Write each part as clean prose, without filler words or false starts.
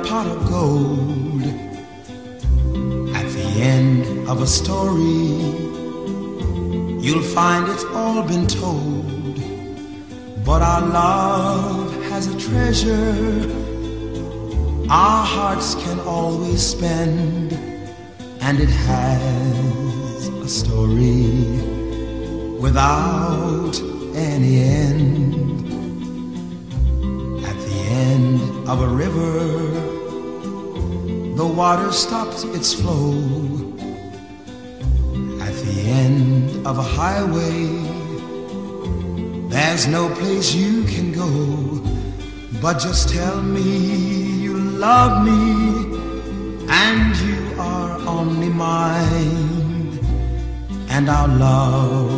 pot of gold. At the end of a story, you'll find it's all been told. But our love has a treasure our hearts can always spend, and it has a story without any end. At the end of a river, the water stops its flow. At the end of a highway, there's no place you can go. But just tell me you love me, and you are only mine, and our love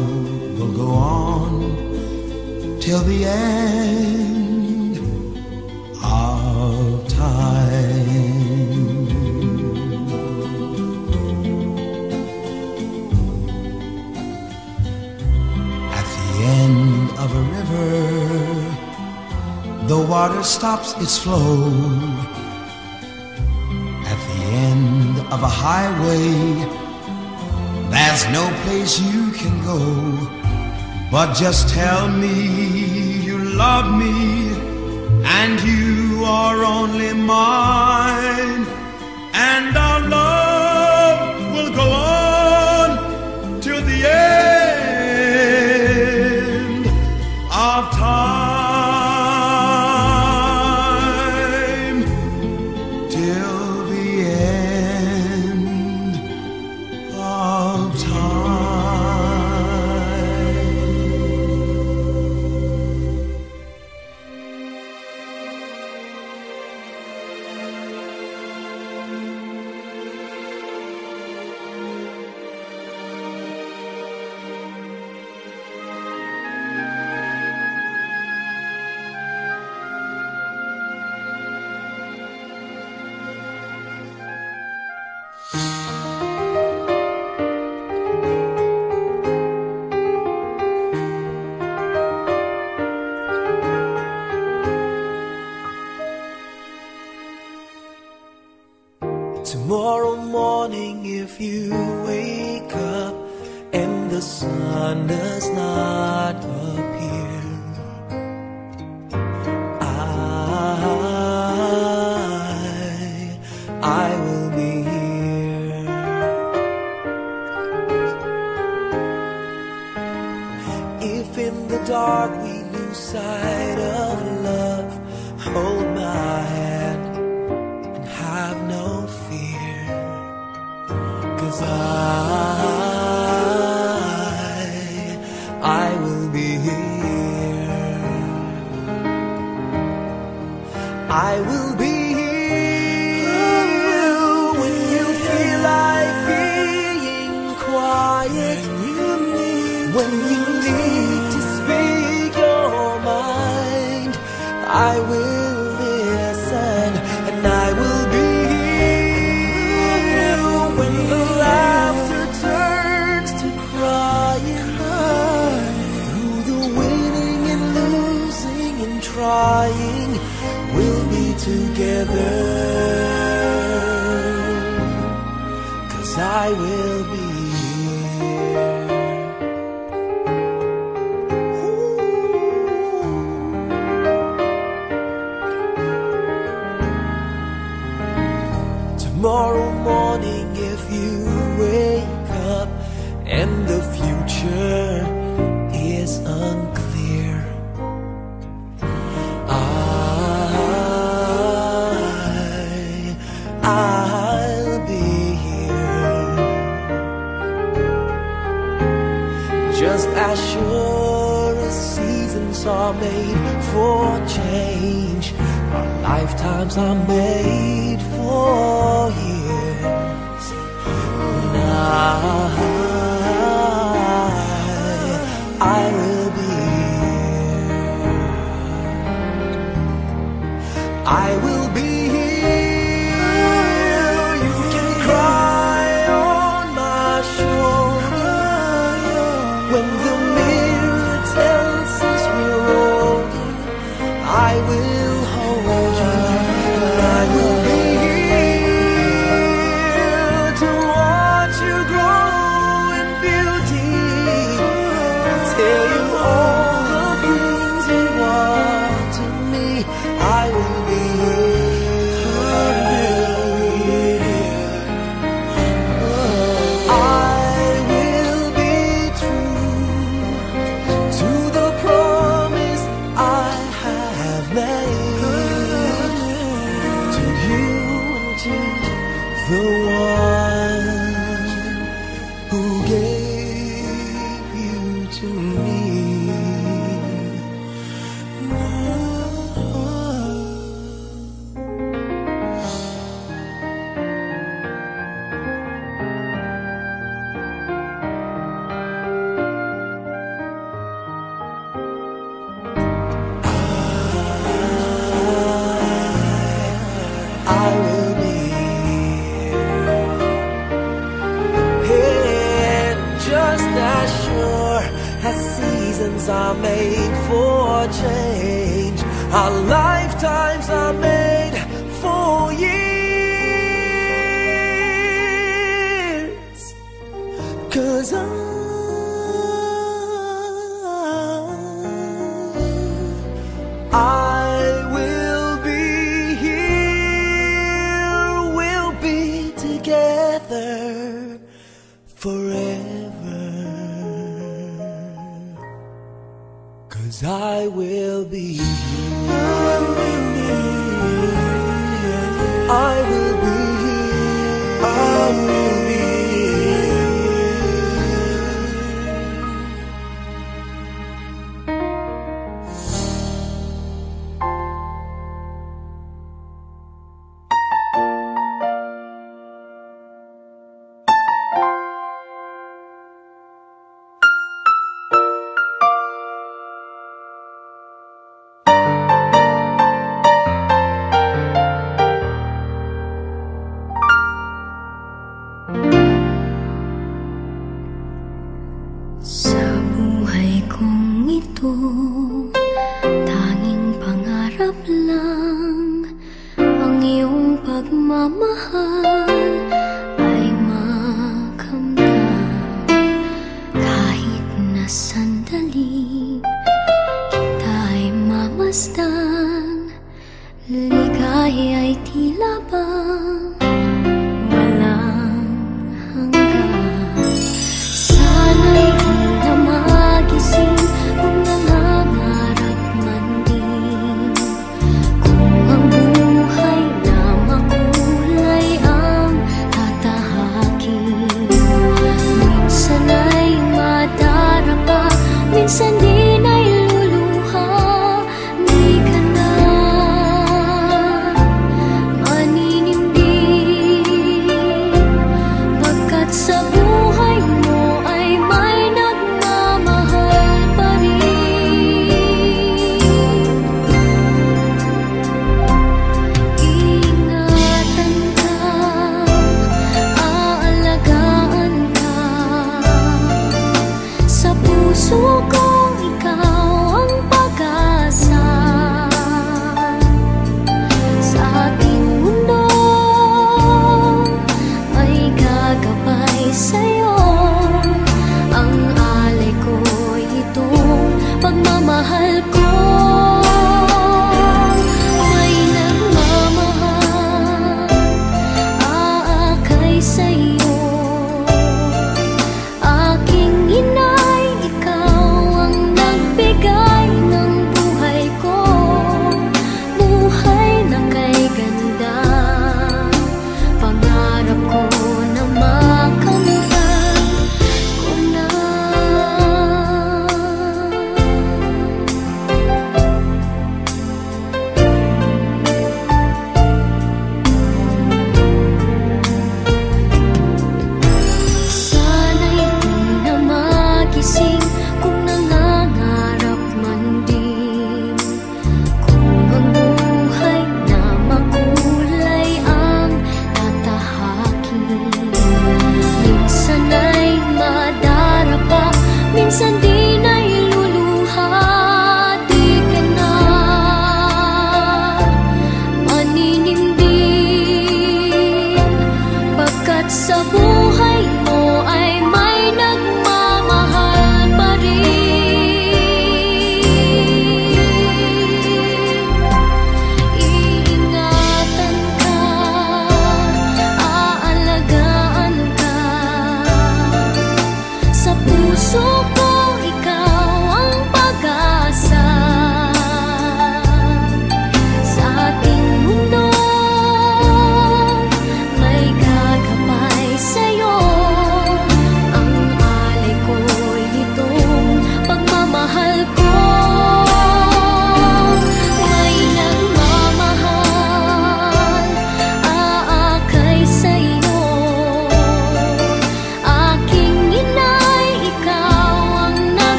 will go on till the end of time. At the end of a river, the water stops its flow. At the end of a highway, there's no place you can go. But just tell me you love me, and you are only mine, and our love will go on till the end of time, till the end of time. Tomorrow morning, if you wake up and the sun does not appear, I will be here. If in the dark we lose sight of love, hold my hand and have no fear, 'cause I will be here. I will be here when you feel like being quiet, when you need to speak your mind. I will listen, and I will be here when the laughter turns to crying. Through the winning and losing and trying, we'll be together, 'cause I will be tomorrow morning. If you wake up and the future is unclear, I'll be here. Just as sure as seasons are made for change, our lifetimes are made for years. Now I will be here. I will be here. You can cry on my shoulder when the mirror tells us we're older. I will hold you. I will be the one who gave you to me. I will be here, just as sure as seasons are made for change, our lifetimes are made for years. 'Cause I will be here, we'll be together forever. 'Cause I will be here, I will be here, I will be Sa buhay kong ito, tanging pangarap lang ang iyong pagmamahal ay makamdam. Kahit na sandali kita'y mamasdan, ligaya ay tila bang walang hanggan. Sana'y di na magising kung nangangarap man din, kung ang buhay na makulay ang tatahakin. Minsan ay madarapa, minsan din ay luluha. Di ka na maniniwala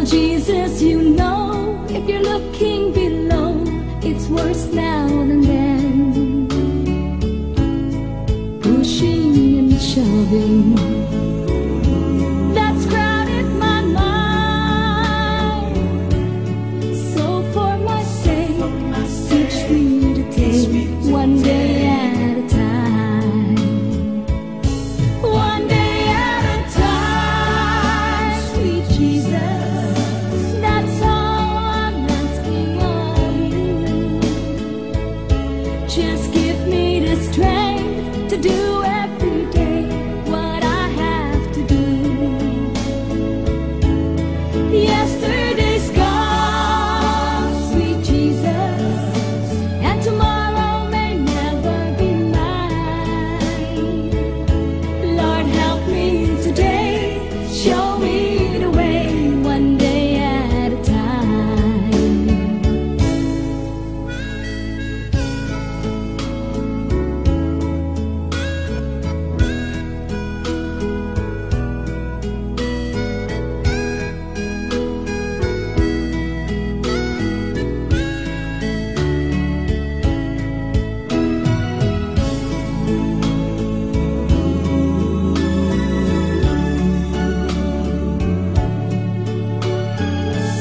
Jesus, you know, if you're looking below, it's worse now than then. Pushing and shoving, that's crowded my mind. So for my sake, teach me to take one day at a time. One day at a time, sweet Jesus. That's all I'm asking of you. Just give me the strength to do every day what I have to do. Yesterday's gone, sweet Jesus, and tomorrow may never be mine. Lord, help me today, show me the way, one day at a time.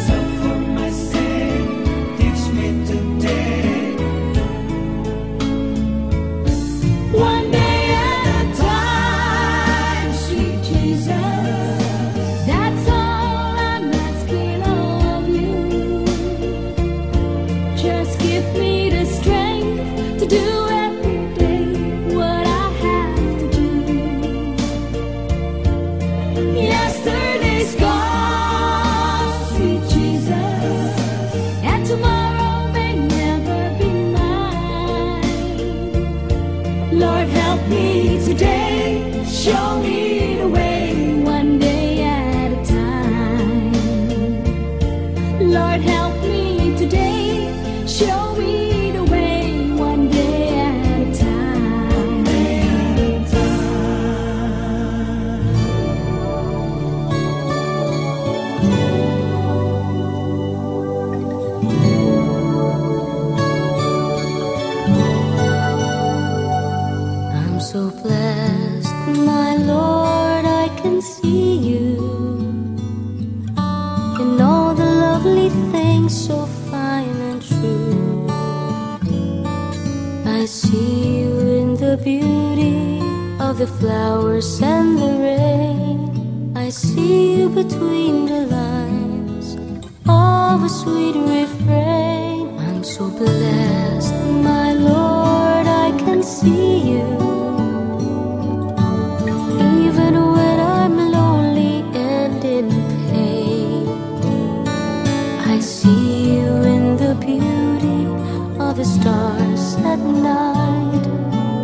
So for my sake, teach me today. One day at a time, sweet Jesus. That's all I'm asking of you. Just give me the strength to do every day what I have to do. Yesterday's gone, sweet Jesus, and tomorrow may never be mine. Lord, help me today, show me the way, one day at a time. Lord, help me today, show me the way, one day at a time. I'm so blessed, my Lord, I can see you in all the lovely things so fine and true. I see you in the beauty of the flowers and the rain. I see you between the lines of a sweet refrain. I'm so blessed, my Lord, I can see you even when I'm lonely and in pain. I see you in the beauty of the stars at night.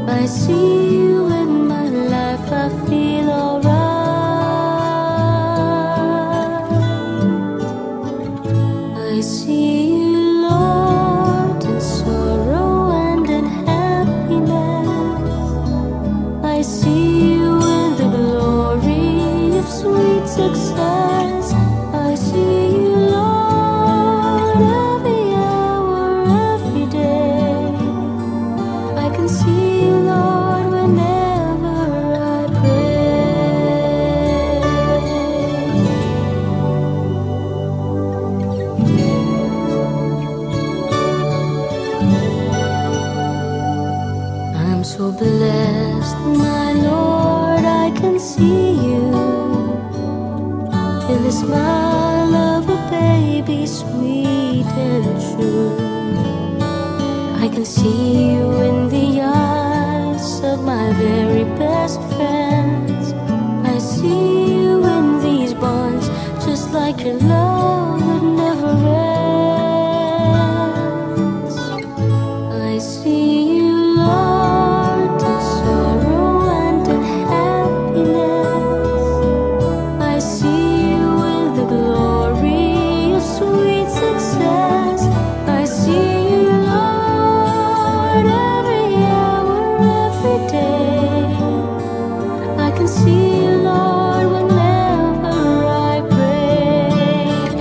I see you in my life, I feel alright. I see you, Lord, in sorrow and in happiness. I see you in the glory of sweet success. I see you, Lord, every hour, every day. I can see you, Lord, whenever I pray. I'm so blessed, my Lord, I can see you in the smile of a baby, sweet and true. I can see you in the eyes of my very best friends. I see you in these bonds, just like your love that never ends. I see you, Lord, in sorrow and in happiness. I see you in the glory of sweet success. I see you, Lord, every hour, every day. I can see you, Lord, whenever I pray.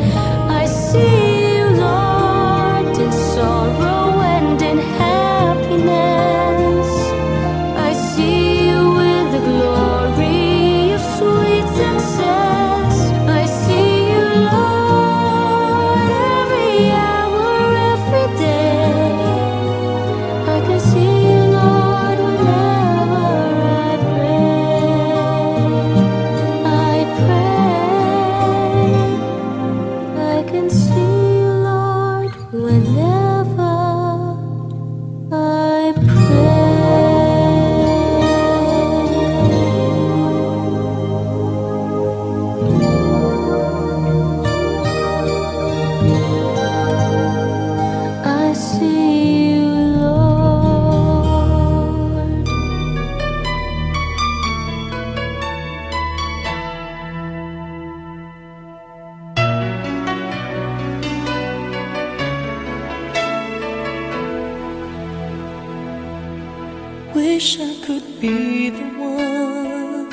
wish I could be the one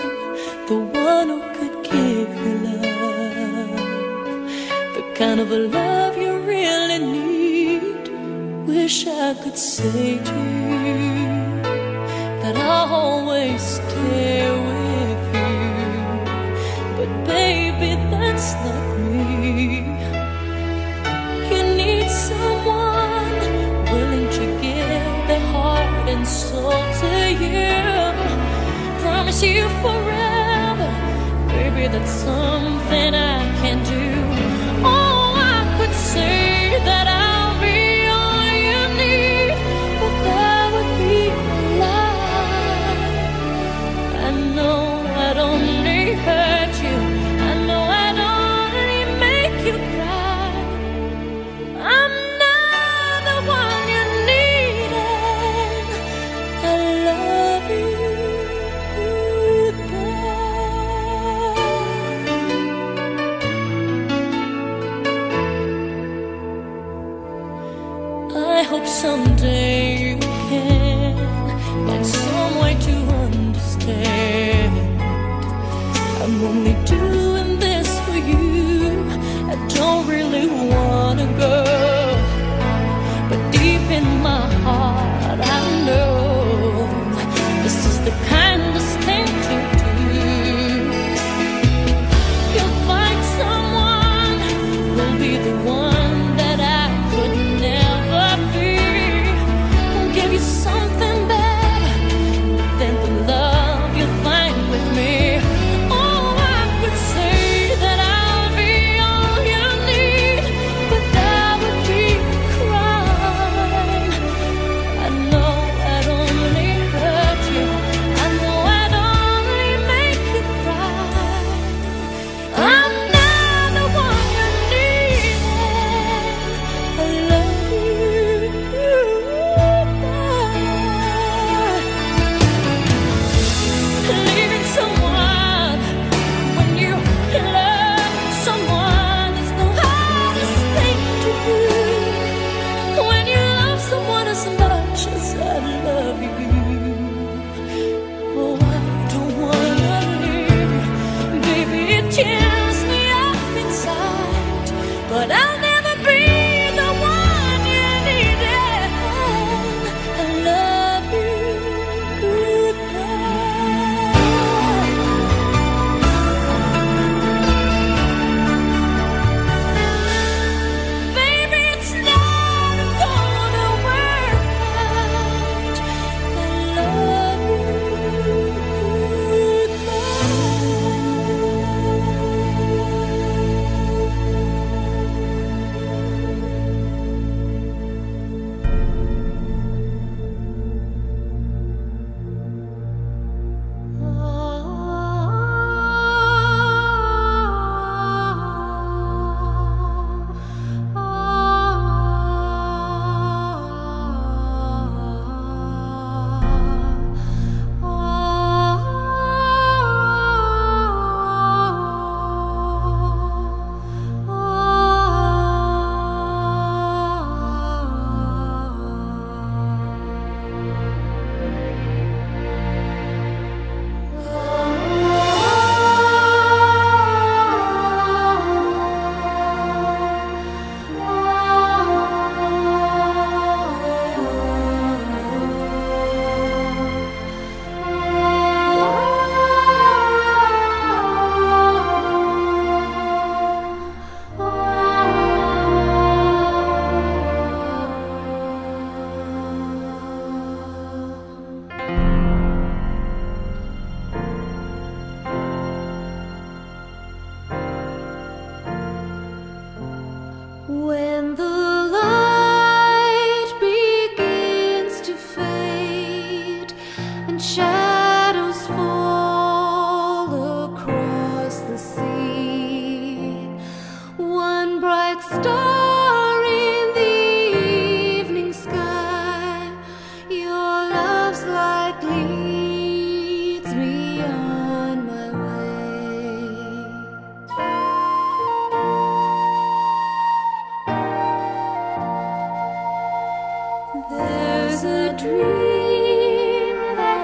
who could give you love, the kind of a love you really need. Wish I could say to you that I'll always stay with you, but baby, that's not me. You need someone willing to give their heart and soul to you, promise you forever, baby, that's something I can do. Oh, I could say that I'll be all you need, but that would be a lie. I know I'd only hurt you, I know I'd only make you cry. I'm not the one you needed. I love you. I hope someday you can find some way to understand. I'm only doing this for you. I don't really wanna go, but deep in my heart I know this is the kindest thing to do. You'll find someone who'll be the one that I could never be, who'll give you something better than the love you'll find with me. Oh, I could say that I'll be all you need, but that would be a crime. I know I'd only hurt you, I know I'd only make you cry. I'm not the one you needed. I love you. Leaving someone when you love someone is the hardest thing to do. When you love someone as much as I love you, oh, I don't wanna leave you. Baby, it tears me up inside, but I'll never be the one you needed. I love you. Goodbye. Baby, it's not gonna work out. I love you. When the light begins to fade and shadows fall across the sea, one bright star in the evening sky, your love's light leads me on my way. There's a dream that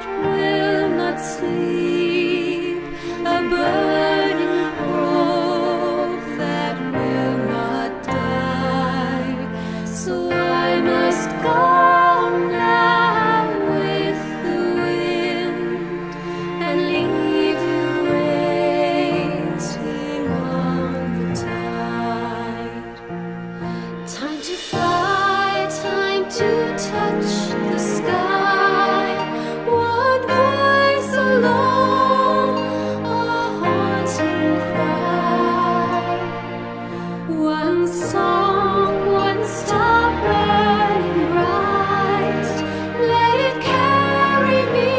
Someone stop burning bright. Let it carry me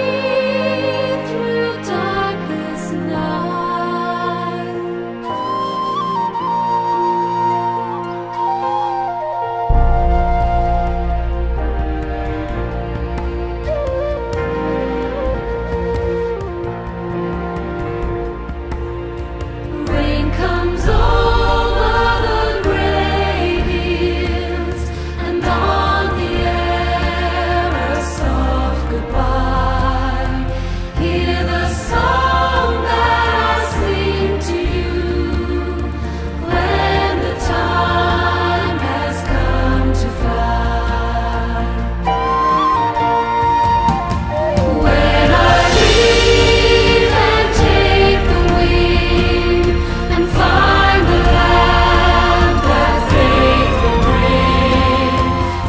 through darkest night. Rain comes over the gray hills, and on the air a soft goodbye. Hear the song that I sing to you when the time has come to fly. When I leave and take the wing and find the land that faith will bring,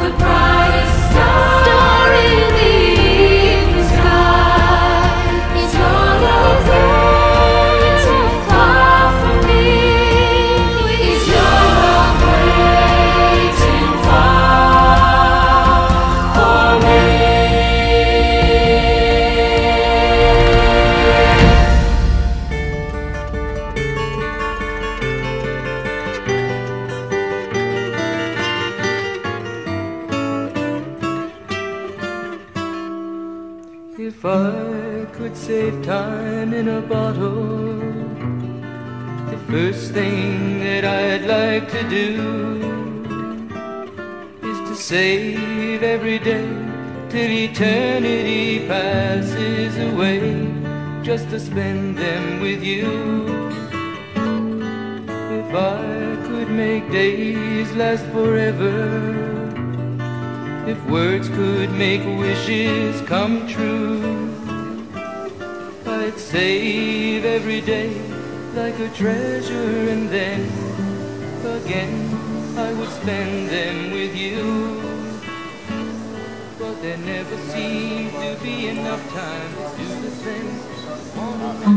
the brightest star in the evening sky is your love waiting far from me. Is your love waiting far for me? If I could save time in a bottle, the first thing that I'd like to do is to save every day till eternity passes away, just to spend them with you. If I could make days last forever, if words could make wishes come true, I'd save every day like a treasure, and then again I would spend them with you. But there never seems to be enough time to do the things I want to do.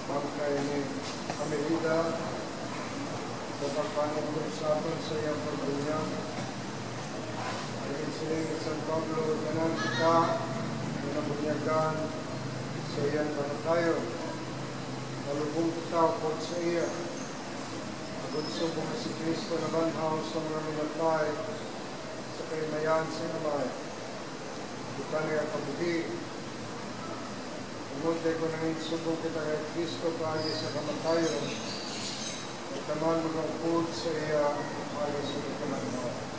Bangkay ni Amelida sa pagpanagod sa aton sa iyang pagbunyag. Ayun sila ni San Pablo, tanan kita, pinabunyagan sa iyang panatayo. Malubong kita upod sa iya. Agudso kung si Kristo na banhaw sa mga minatay sa kaimayan sa amay. Bukan niya kabuhi. Umuntay ko nang insubong kita kay Kristo kaagi sa kamatayon, at naman magangkod sa iya kaagi sa kapananaw.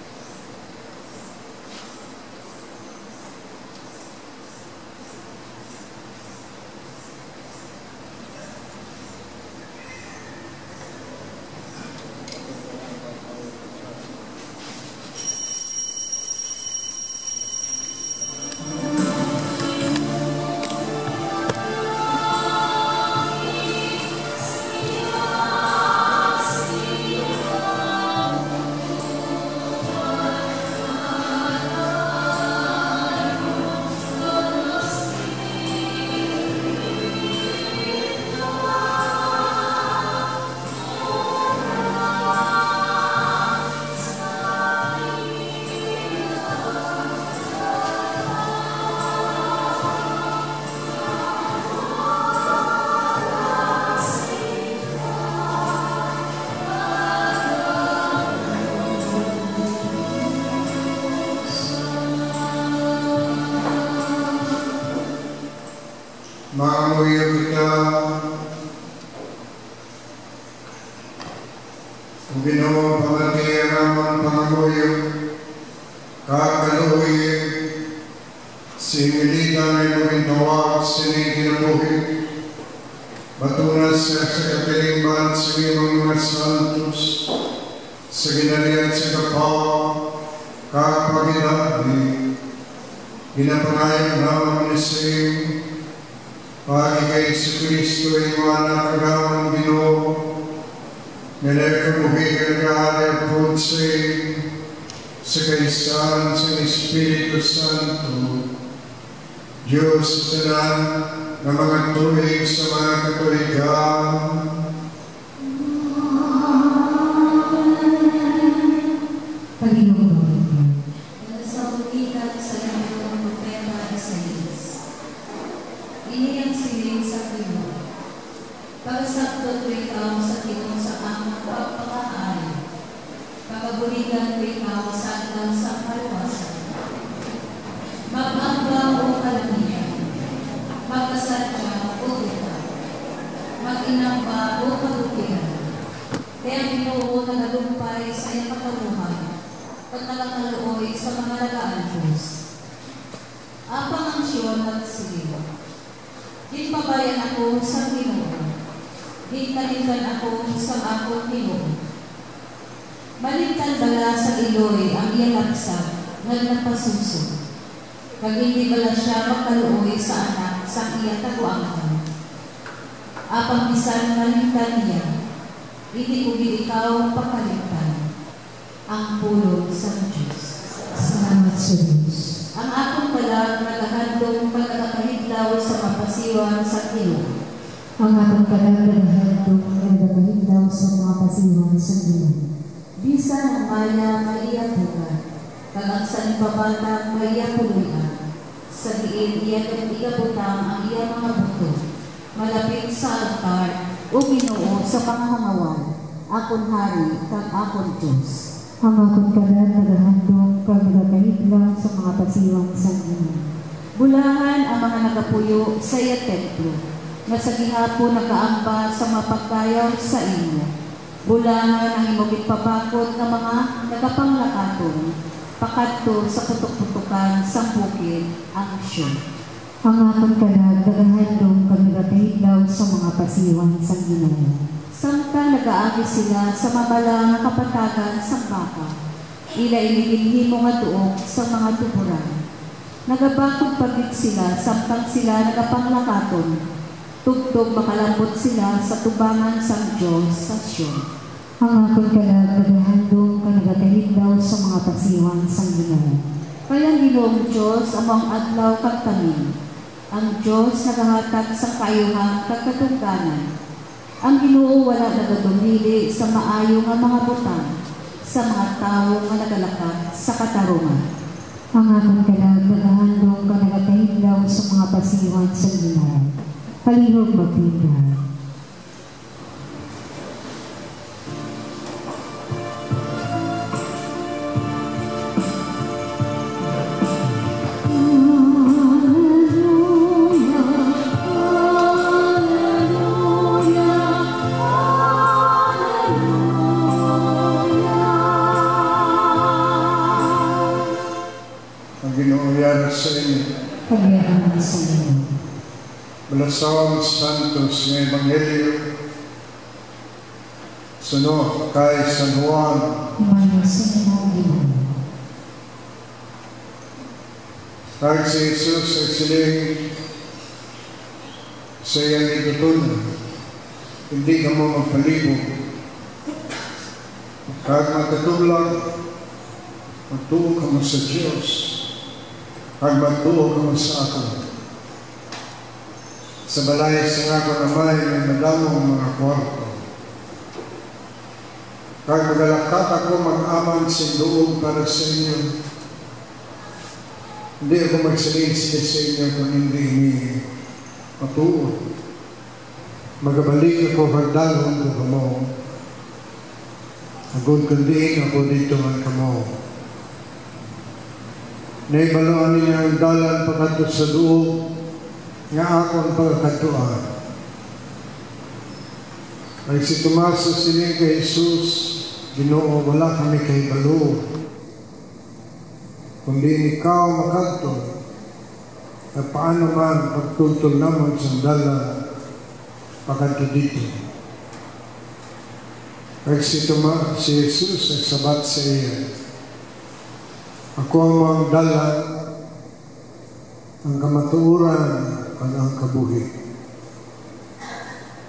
Manguya kita, Ginoo pagatiyaman pangaguya, kakaluya, singilitan ay magintawag siniginabuhi, matunas sa katilimban sa mga santos, sa ginalian sa kapawa, kakapaginabi, ginapanayan naman ni Sayo, pagi kay Yesu Kristo ay mga nakagawang Ginoo, nalagkamuhi ka nag-aaral po sa sa kaisan sa Espiritu Santo, Diyos sa na mga tuwing sa mga Katolikan. Panginoon, sa ulitan sa iyong propeta Isaías, iniyang siling sa Panginoon, pagsaktot ko ikaw sa tinong sa amang pagpakaari, pagkabuligan ko ikaw sa agang sa kalawasan. Mag-amba o kalamihan, magkasadya o kita, mag-inamba o kabutihan, kaya Ginoo na nalumpay sa iyong kataluhan, at nakakalooy sa mga lagaan Diyos. Apang ang siyon at siling. Ginpabayan ako sa Ginoo. Ginkalingan ako sa akong Ginoo. Maligtan bala sa iloy ang iyang laksag na napasuso. Kag hindi bala siya makalooy sa anak sa iyang taguangan. Apang bisan maligtan niya, hindi ko ikaw pakaligtan. Ang pulong sa Diyos. Salamat sa Diyos. Ang akong palang naghahandong pagkakahidlaw sa mapasiwan sa Ginoo. Ang akong palang naghahandong pagkakahidlaw sa mapasiwan sa Ginoo. Bisan ang maya maiyapugan, kagang sa nipabata maiyapulian, sa diin iya at igabutang ang iya mga buto, malapit sa altar o Ginoo sa pangahangawan, akon hari kag akon Diyos. Ang akong kalan naghahandong kag nagakahidlaw sa mga pasiwang sa Ginoo. Bulahan ang mga nagapuyo sa iya templo, na sa gihapon nagaamba sa mapagdayaw sa inyo. Bulahan ang imong pabakod ng mga nagapanglakaton, pakadto sa putok-putukan sa bukid ang siyon. Ang akong kalan naghahandong kag nagakahidlaw sa mga pasiwang sa Ginoo. Samtang nag-aagi sila sa mabala nga kapatagan sa baka, ila iniginhi mo nga tuog sa mga tuburan. Nagabakod pagit sila samtang sila nagapanglakaton, tugtog makalambot sila sa tubangan sa Diyos sa Siyon. Ang akong kalag naghahandong ka nagakahidlaw sa mga pasiwan sa Ginoo. Kaya Ginoong Diyos among adlaw kag tamin, ang Diyos nagahatag sa kayuhan kag katungganan. Ang Ginoo wala nagadumili sa maayo nga mga butang, sa mga tao nga nagalakat sa katarungan. Ang akong kalag naghahandong ka nagakahidlaw sa mga pasiwan sa Ginoo. Palihog magpindah. Balasawang Santos ng Ebanghelyo suno kay San Juan. Kag si Jesus ay siling sa iyang itutunan, hindi ka mo magpalibog. Kag magkatulang, magtuo ka mo sa Diyos, kag magtuo ka mo sa ako. Sa balay sa ako naman may madamong mga kwarto. Kag magalakat ako mag-aman sa doon para sa inyo. Hindi ako magsaling-sili sa inyo kung hindi ini matuon. Magabalik ako hagdalong ko kamo. Agod kandiin ako dito man kamo. Naibaloan niya ang dalan pagkato sa doon nga akong pagkatuan. Ay si Tomaso siling kay Jesus, Ginoo, wala kami kay balo. Kundi ikaw makadto, at paano man pagtutol naman sa dalan pagkadto dito. Ay si Jesus ay sabat sa iya, ako ang mga dalan, ang kamatuuran, ang kabuhi.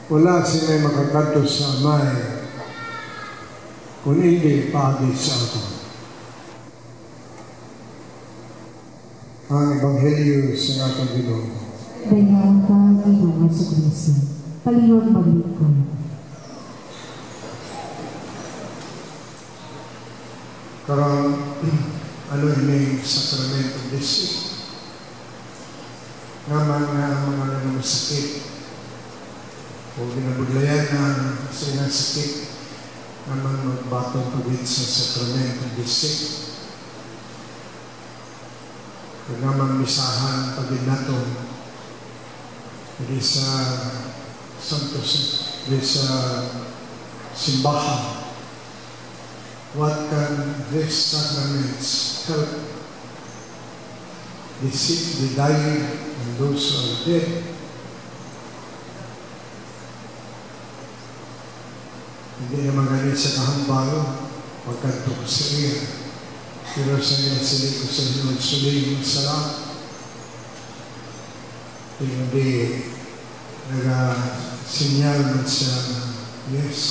Wala sila makakadto sa Amay kung hindi pagi sa ako. ang Ebanghelyo sa atong Ginoo. Dayan ka, Ginoo Jesucristo. Palihog maglingkod. Karang ano ini sakramento disi. Naman nga mga nangasakit o ginabudlayan na sa ilang sakit naman magbatong pagit sa sakramento disi. Kung naman misahan pagin nato di sa Santos, di sa simbahan. What can these sacraments help the sick, the dying, and those who are dead? Hindi naman ganit sa kahambal pagkanto sa iya. Pero sa iya sila ko sa hinod-suling sa lang. Hindi nag-sinyal man sa yes.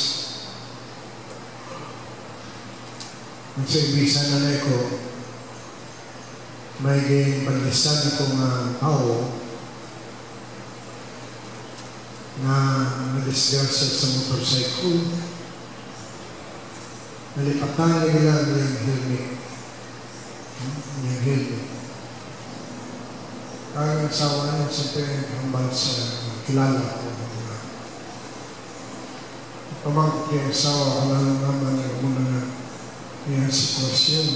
Ang sa ibisa na ko, may pag-istan akong tao na nadisgrasya sa motorcycle. Nalipatan nila yung helmet. Yung helmet. Kaya ang asawa niya sa hambal sa kilala ko. Pamangkot yung asawa, wala naman yung muna na yung sitwasyon.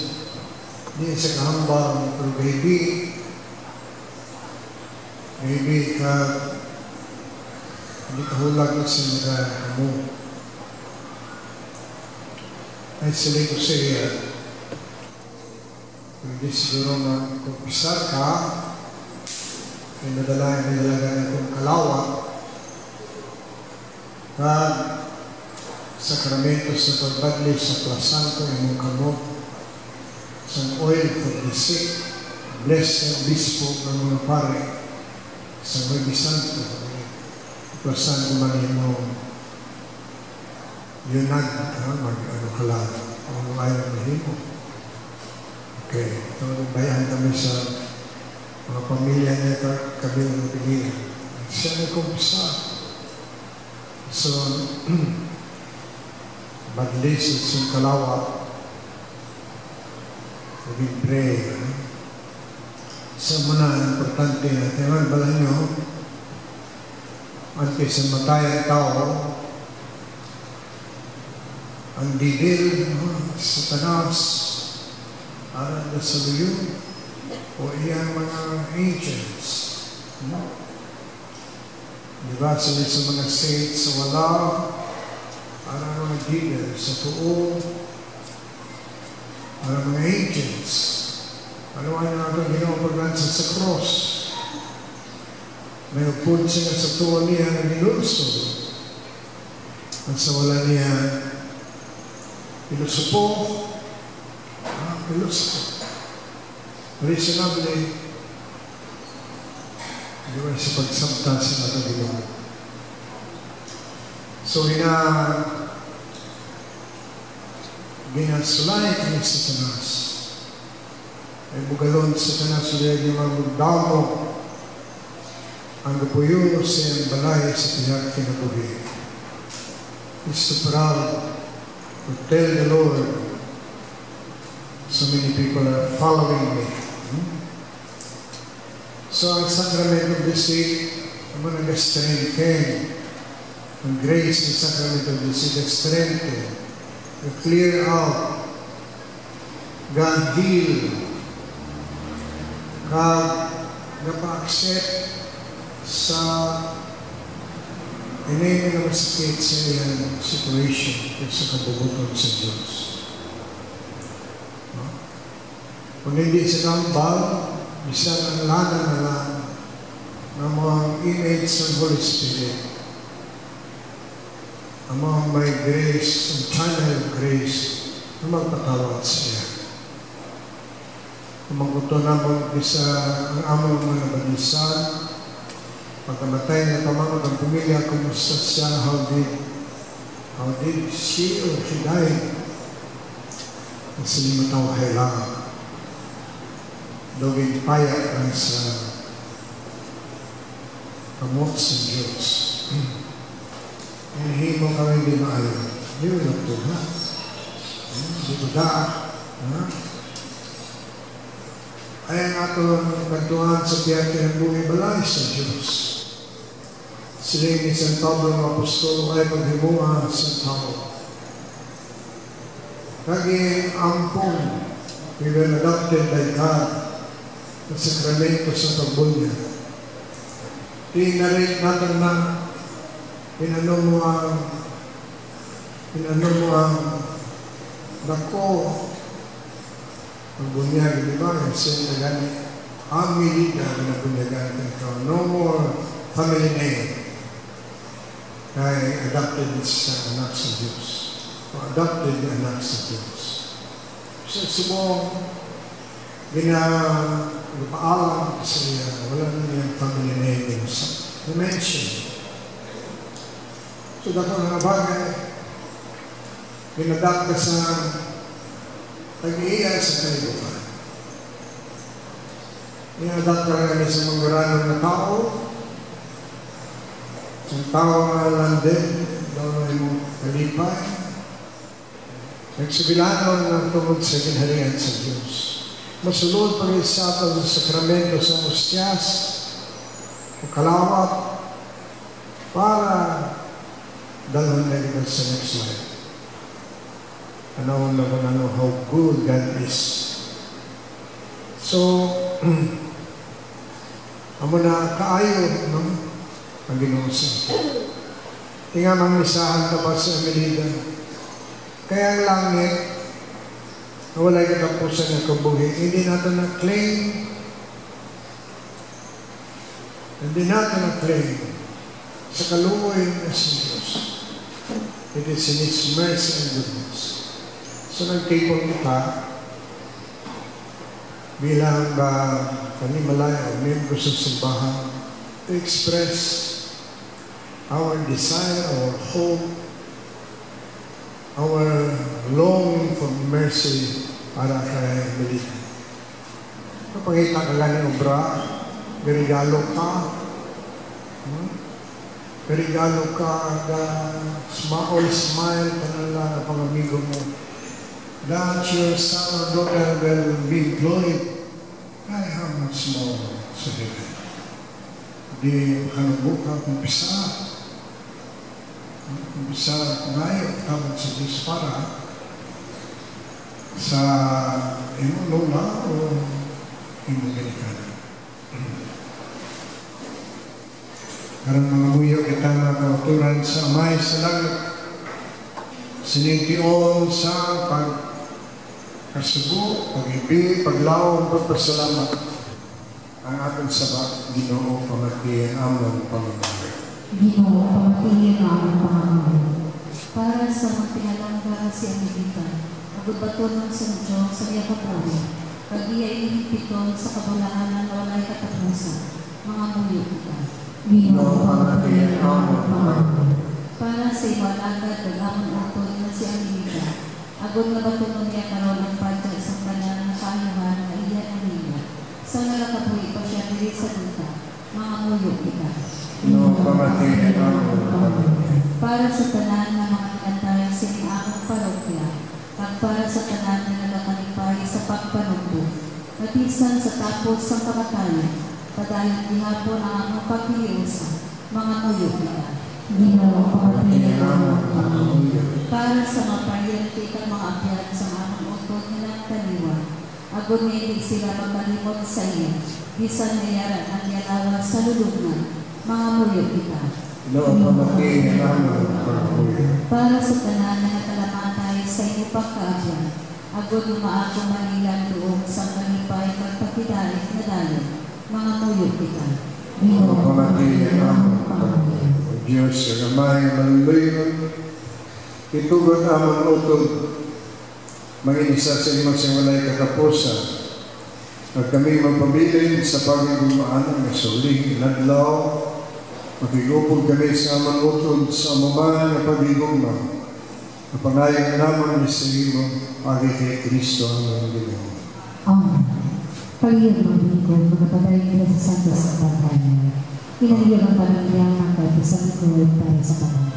Hindi sa kahambal, pero maybe ka hindi kahulag na sa mga mo. Ay sila ko sa iya. Hindi siguro na kung pisar ka, ay nadalagan akong kalawat at sakramentos na pagbadli sa plasanto ng kamot sa oil for the sick, blessed bispo ng mga pare sa Huwebes Santo. Plasanto man mo yun mag-ano kalag ang ayaw na himo. Okay, ito bayan kami sa mga pamilya niya kabilang pigilan. Siya na kumpisa. So, badlisit yung kalawat, pag-pray. Sa muna, importante na, tiyan bala nyo, antes sa matay ang tao, ang didil, Satanas, aral na sa luyo, o iyang mga angels. Diba sila sa mga saints sa wala, para mga leader sa tuo, para mga angels. Ano ay natin ginawaglansa sa cross? May upod siya sa tuo niya na ginulso. At sa wala niya, pilusupo, pilusupo. Reasonably, di ba sa pagsabta sa natin ginawag. So, ginasulay kami sa Satanas. Ay bugalon sa Satanas ulit yung mga magdamo ang gapuyo sa balay sa tiyag kinabuhi. It's so proud to tell the Lord so many people are following me. So, ang sacrament of this week, ang mga nag-strength ang grace ng sacrament of this week, strength to clear out, God heal, God napa-accept sa inay na masakit sa iyang situation at sa kabubuton sa Diyos. No? Kung hindi sa kambal, bisan ang lana na lang ng mga image ng Holy Spirit, ang mga may grace, ang channel of grace, na magpatawad sa iya. Kung magkuto naman isa ang among mga nabalisan, pagkamatay na pamangod ang pamilya, kumusta siya, how did she or she die? Kasi limataw kailangan. Duging paya ang sa kamot sa Diyos. Himo kami di maayo. Di mo lang ito, ha? Di ko daan. Ay ang atong kantuhan sa piyake ng buhay balay sa Diyos. Siling ni San Pablo ng Apostolo ay paghimuha sa tao. Kaging ampong, we were adopted by God sa sakramento sa pagbunya. Tinarin natin na pinano mo ang dako ang bunyag, di ba? Kasi na gani ang milita na bunyagan ito. No more family name. Kaya adopted sa anak sa Diyos. O adopted na anak sa Diyos. So, subong ginapaalam kasi wala na niyang family name na mention. So, dapat mga bagay, ginadapt ka sa tag-iiya sa kalibutan. Ginadapt ka nga sa mga ranong na tao, sa tao nga landin, daw ay mo kalipay, nagsibilanon ng tungod sa ginharian sa Diyos. Masulod pag-isatal sa sakramento sa mustyas, o kalawat, para dalhan na ito sa next life. Ano na kung ano, how good God is. So, amo na kaayo, no? Ang Ginoo sa atin. Tinga mamisahan ka pa sa Amelida. Kaya ang langit, na wala'y katapusan ng kabuhi, hindi natin na-claim. Hindi natin na-claim sa kaluoy na si Diyos. It is in His mercy and goodness. So nagtipon kita bilang panimalaya o membro sa simbahan to express our desire, our hope, our longing for mercy para kay Melita. Kapagkita ka lang ng obra, regalo ka, regalo ka, all smile ka na lang ang pang-amigo mo. That your son or daughter will be employed. Ay, how much more sa heaven? Di kanubuka, kumpisa. Kumpisa ngayon, tawag sa Diyos para sa imo lola o imo galikana. Karang mga muyo kita na kauturan sa amay sa langit. Sinintiyon sa pagkasubo, pag-ibig, paglaong, pagpasalamat ang ating sabat, Ginoo, pamatiyan amon pamamahay. Ginoo, pamatiyan amon pamamahay. Para sa magpinalangga si Amelita, magbaton ng San John sa Yakapuro, pag-iya inipiton sa kabulahanan na walay katapusan, mga muyo kita. Ginoo, pamatiyan amon pamamahay. Para sa iwalagad ng amon utol na si Amelita, agod na batunon niya karoon ng padya sa kanyang nakayuhan na iya Amelita. Sa nalakapoy pa siya diri sa duta, mga muyo kita. No, pamatiyan amon pamamahay. Para sa tanan na mga kinantay sa among parokya, at para sa tanan na nagakalipay sa pagpanumbo, natisan sa tapos sa kamatayan, padayon gihapon ang among pagpiliusa, mga muyo kita. Ginoo, pamatiyan amon pamamahay. Para sa maparyente kang mga abyan sa among utod nilang taliwan, agod nilig sila magmalimot sa iya, bisan nayaran ang yalawa sa lulugnan, mga muyo kita. No, pamatiyan amon pamamahay. Para sa tanan na nakalamatay sa inyo pagkaabyan, agod umaako manilang doon sa kalipay pagpakidalik na dayon, mga muyo kita. No, pamatiyan amon pamamahay. Diyos, ang amay maluloy, itugod amon utod, manginisa sa imong sa walay katapusan, at kami magpabilin sa pagigumaan ng suling inadlaw, magigupog kami sa amon utod sa amaman na pagigugma, na pangayon naman ni sa imong pagi kay Kristo ang Ginoo. Amen. Pagiyag ng lingkod, magkapatay nila sa Santos ng Panginoon. Pinahiyag ang pamilya ng kahit sa lingkod para sa Panginoon.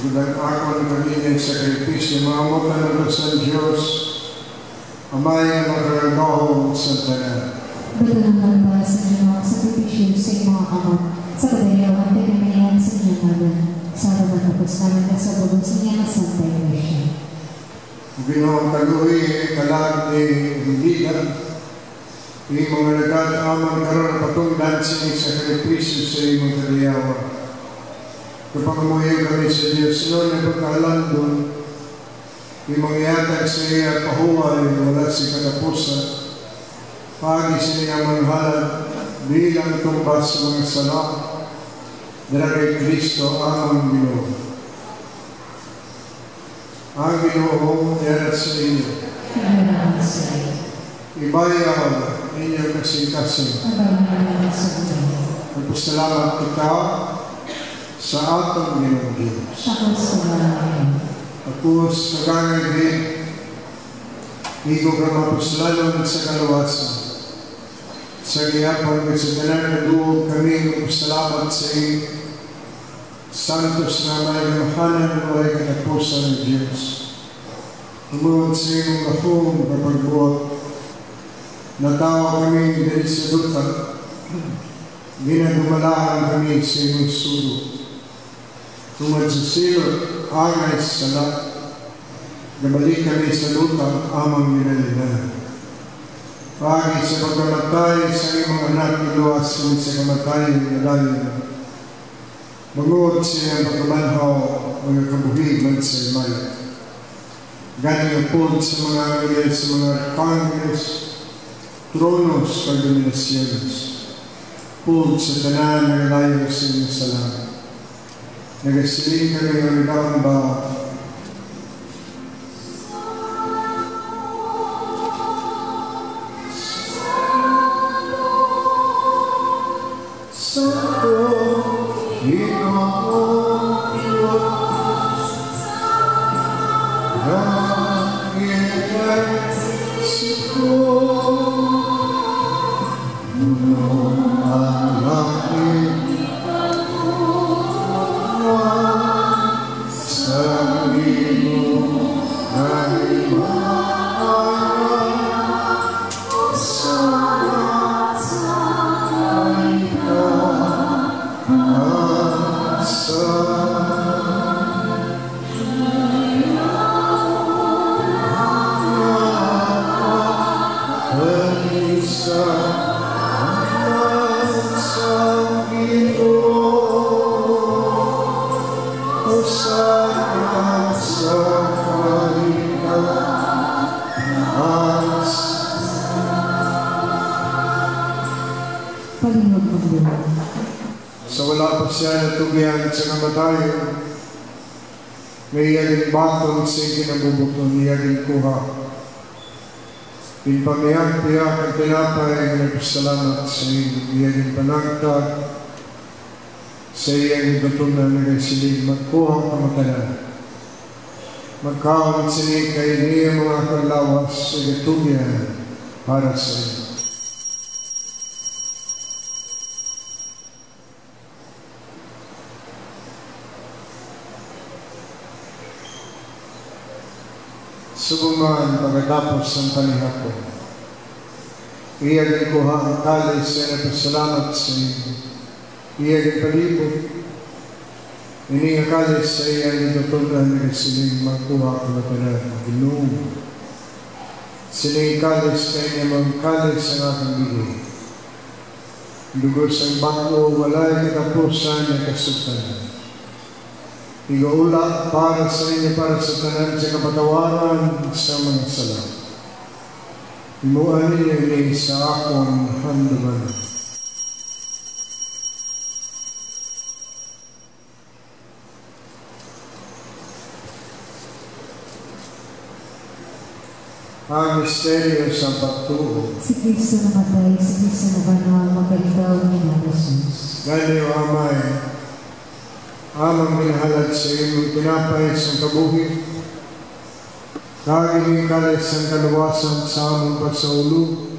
Gudan ako ang kanilang sakripisyo, maamot na naman sa Diyos, amay ang magkagahong sa tanan. Gudan ang para sa Diyos, sakripisyo sa mga amot, sa kadayawan, pinamayan sa inyong naman, sa naman tapos namin na sa bagong sa inyong Santa Iglesia. Ginoong taguwi, kalag ni Ligan, yung mga nagkakaaman karoon patungdan sa sakripisyo sa imong kadayawan. Kapag umuwi kami sa Diyos, noon ay pagkahalan doon, yung mga yatag sa iya pahuway, wala si katapusan, pagi sa iya manhalan, bilang tumbas sa mga sala, dala kay Kristo amang Ginoo. Ang Ginoo, yarat sa inyo. Ibayaw inyong kasing-kasing. nagpasalamat kita sa atong Ginoong Diyos. Tapos nagangay din, higo ka mapuslanon sa kaluwasan. Sa gihapon at sa tanan na duog kami nagpasalamat sa iyo. Santos na may gamahanan na walay katapusan ng Diyos. Tumuod sa iyong lahong kapagbuot. Natawa kami dahil sa duta. Ginagumalahan kami sa iyong suro. Tungod sa silot, agay sa lahat. Nabalik kami sa lupa amang ginalinan. Pagi sa pagkamatay sa iyong anak iluwas kami sa kamatayan ng layo. Magod siya ang pagkamanhaw mga kabuhig man sa imay. Gani ang pun sa mga angeles, sa mga arkangeles, tronos pagdominasyones. Pun sa tanan ng layo sa iyong salam. Nagasiling kami ang ibang ba sa wala pa siya natugihan sa kamatayan, may iyagin batong sa ikinabubuton, iyagin kuha. Pinpamiyak-piyak ang tinapay, nagpasalamat sa iyo, iyagin panagtag, sa iyagin batunan na nagsilig, magkuhang kamatayan. Magkawang sinig kay niya mga kalawas sa gatugihan para sa iyo. Subuman pagkatapos ng panihapon. Iyagin kuha ang kalis sa nagpasalamat sa iyo. Iyagin palibot. Ini ang kalis sa iyang itutunan na siling magkuha ang matanan. Ginoo. Siling kalis na inyang mga kalis ang aking bigay. Dugos ang bako, walay katapusan na kasutan. Igaula para sa inyo, para sa tanan sa kapatawaran sa mga sala. Imuan ninyo ini sa akong handuman. Ang misteryo sa pagtuo. Si Kristo namatay, si Kristo nabanal, makalitaw ni Jesus. Ganyo, Amay, amang minahalad sa iyong pinapay sa kabuhi, kaging kalis ang kaluwasan sa among pagsaulog,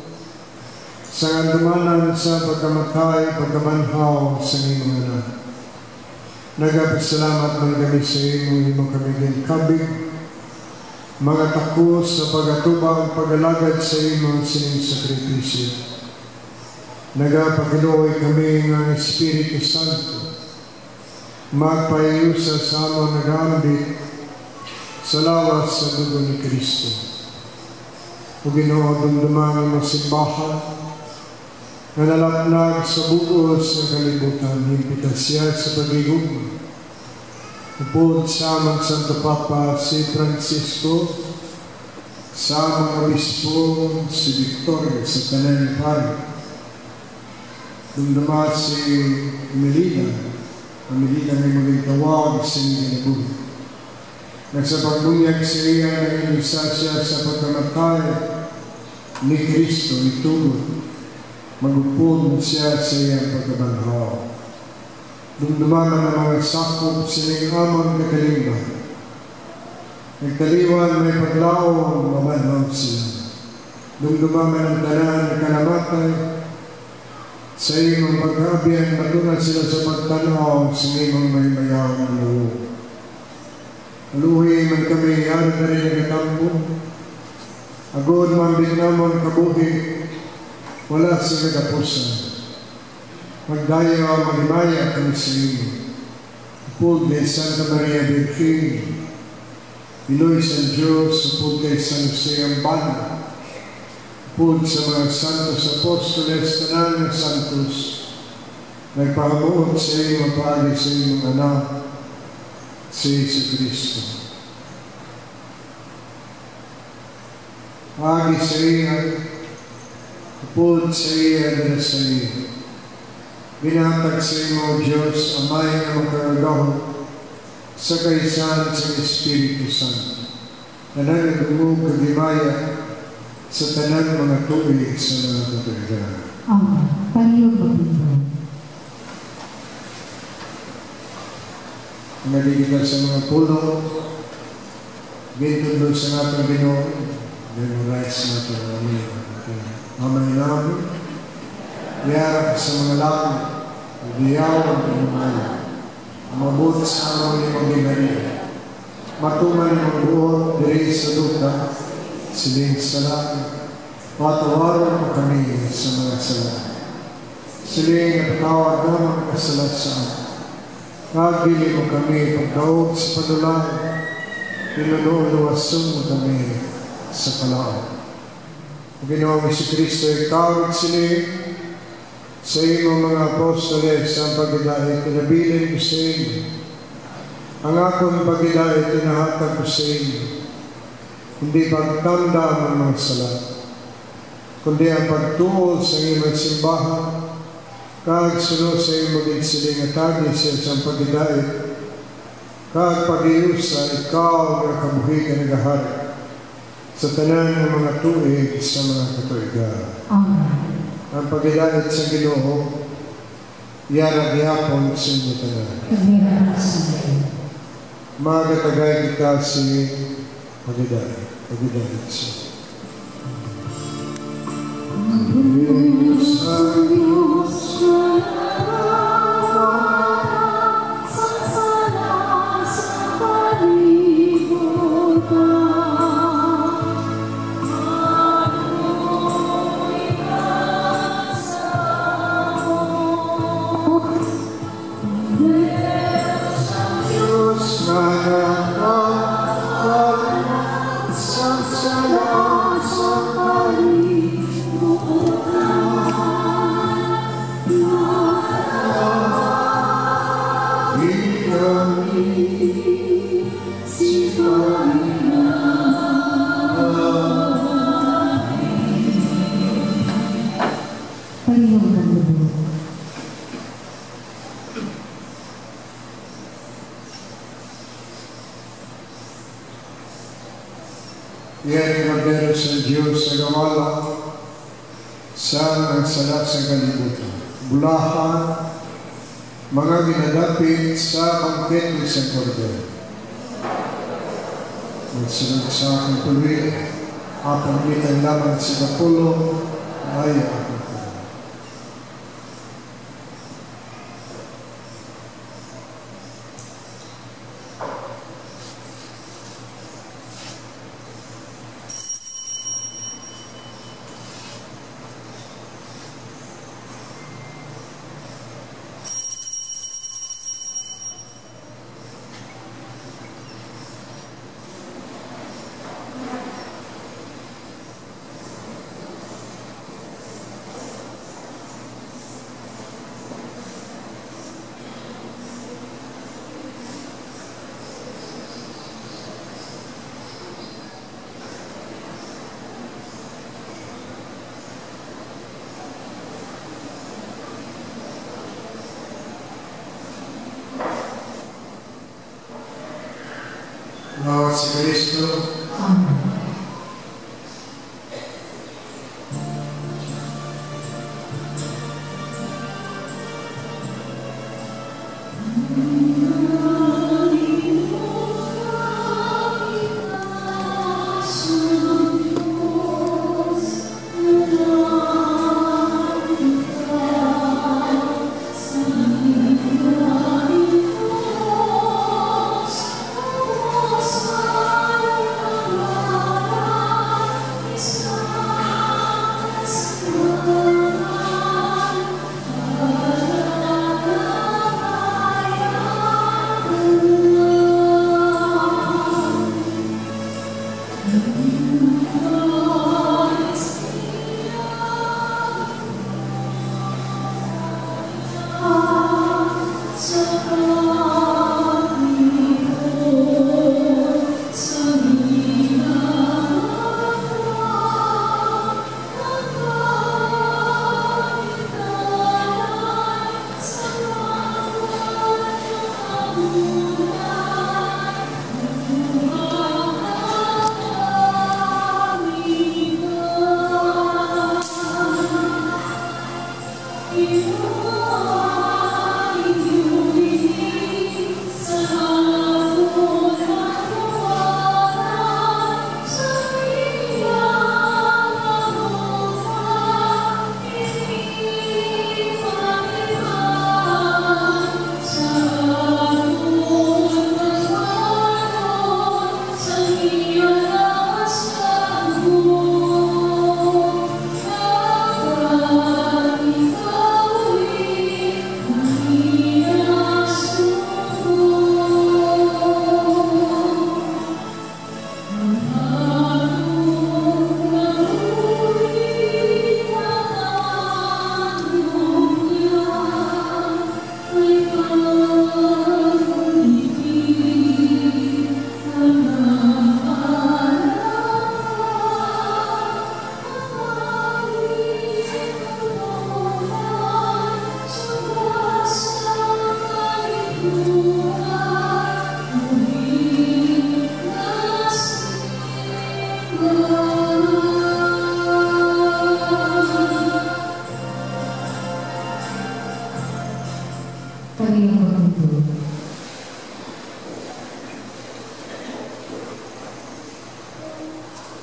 sa andumanan sa pagkamatay, pagkamanhaw sa iyong anak. Nagapasalamat man kami sa iyong kami kabig, mga takos sa pagatubang pagalagad sa iyong sining sakripisyo. Nagapakiluoy kami ng Espiritu Santo, magpayusa sa among nagambit sa lawas sa dugo ni Kristo. O Ginoo, dumdumang ang simbahan na nalapnag sa bugos ng kalibutan, himpita siya sa pag-igugma. Upod sa amang Santo Papa si Francisco, sa amang Obispo si Victoria sa Tanan Pari, dumduma si Melina, ang Melina may maging tawag sa inyong nabuhi. Nasa pagbunyag sa iya, nag-inisa siya sa pagkamatay ni Kristo, itulog. magupod siya sa iyang pagkabanhaw. Dumdumaman ang mga sakop sining amang kakalimban. Nagtaliwan may paglaong mamanhaw sila. Dumdumaman ang tanan na kalamatay. Sa iyong pag-abiyan, matunan sila sa pagtanaw sa iyong may mayawang na luho. Aluhi man kami, yan na rin nagatampo. Agod man binamon kabuhi, wala sa nagapusan. Magdayo ang magimaya kami sa iyo. Upod kay Santa Maria Virgin, Piloy San Diyos, upod kay San Jose ang Bana, upod sa mga santos apostoles, tanan ng santos, nagpahamuot sa iyo mapagi sa iyong anak, si Jesu Cristo. Pagi sa iyo, upod sa iyo, adala sa iyo. Binatag sa iyo, Diyos, Amay na magkaragahon sa kaisan sa Espiritu Santo, na nagdumog kagimaya sa tanan mga tuwig sa mga katagalan. Amen. Panginoon Panginoon. Naligitan sa mga pulo, bintundo sa natong Ginoo, memorize natin ang aming amay namin, yara sa mga langit, diyaw ang inumayan, mabot sa amang limang ginari, matuman ang buot, diri sa duta, siling sa langit, patawaran mo kami sa mga sala. Siling at tawag naman kasalat sa amin. Kagili mo kami pagdaog sa padulay, pinuluwasun mo kami sa kalaan. Ang Ginoong Jesucristo, ikaw at siling, sa iyong mga apostoles ang pagdidait, pinabilin ko sa inyo. Ang akong pagdidait, tinahatag ko sa inyo. Hindi pagtanda ang mga sala, kundi ang pagtuol sa iyong simbahan, kag sunod sa iyong magigsiling at agis sa pagdidait, kag pag-iusa, ikaw na kabuhi ka nagahari sa tanan ng mga tuig sa mga katuigan. Amen. Ang pagdidait sa Ginoo, yara gihapon sa inyo tanan. Kagmira sa iyo. Magatagay kita si pagdidait sa Iyan ang magdaro sa Diyos sa gawala sa nagsalat sa kalibutan. Bulahan, mga ginadapit sa bangkit ng San Cordero. Magsunod sa aking tuloy, apang mitang laman sa kapulo, ay ako. Lord si Kristo. Amen.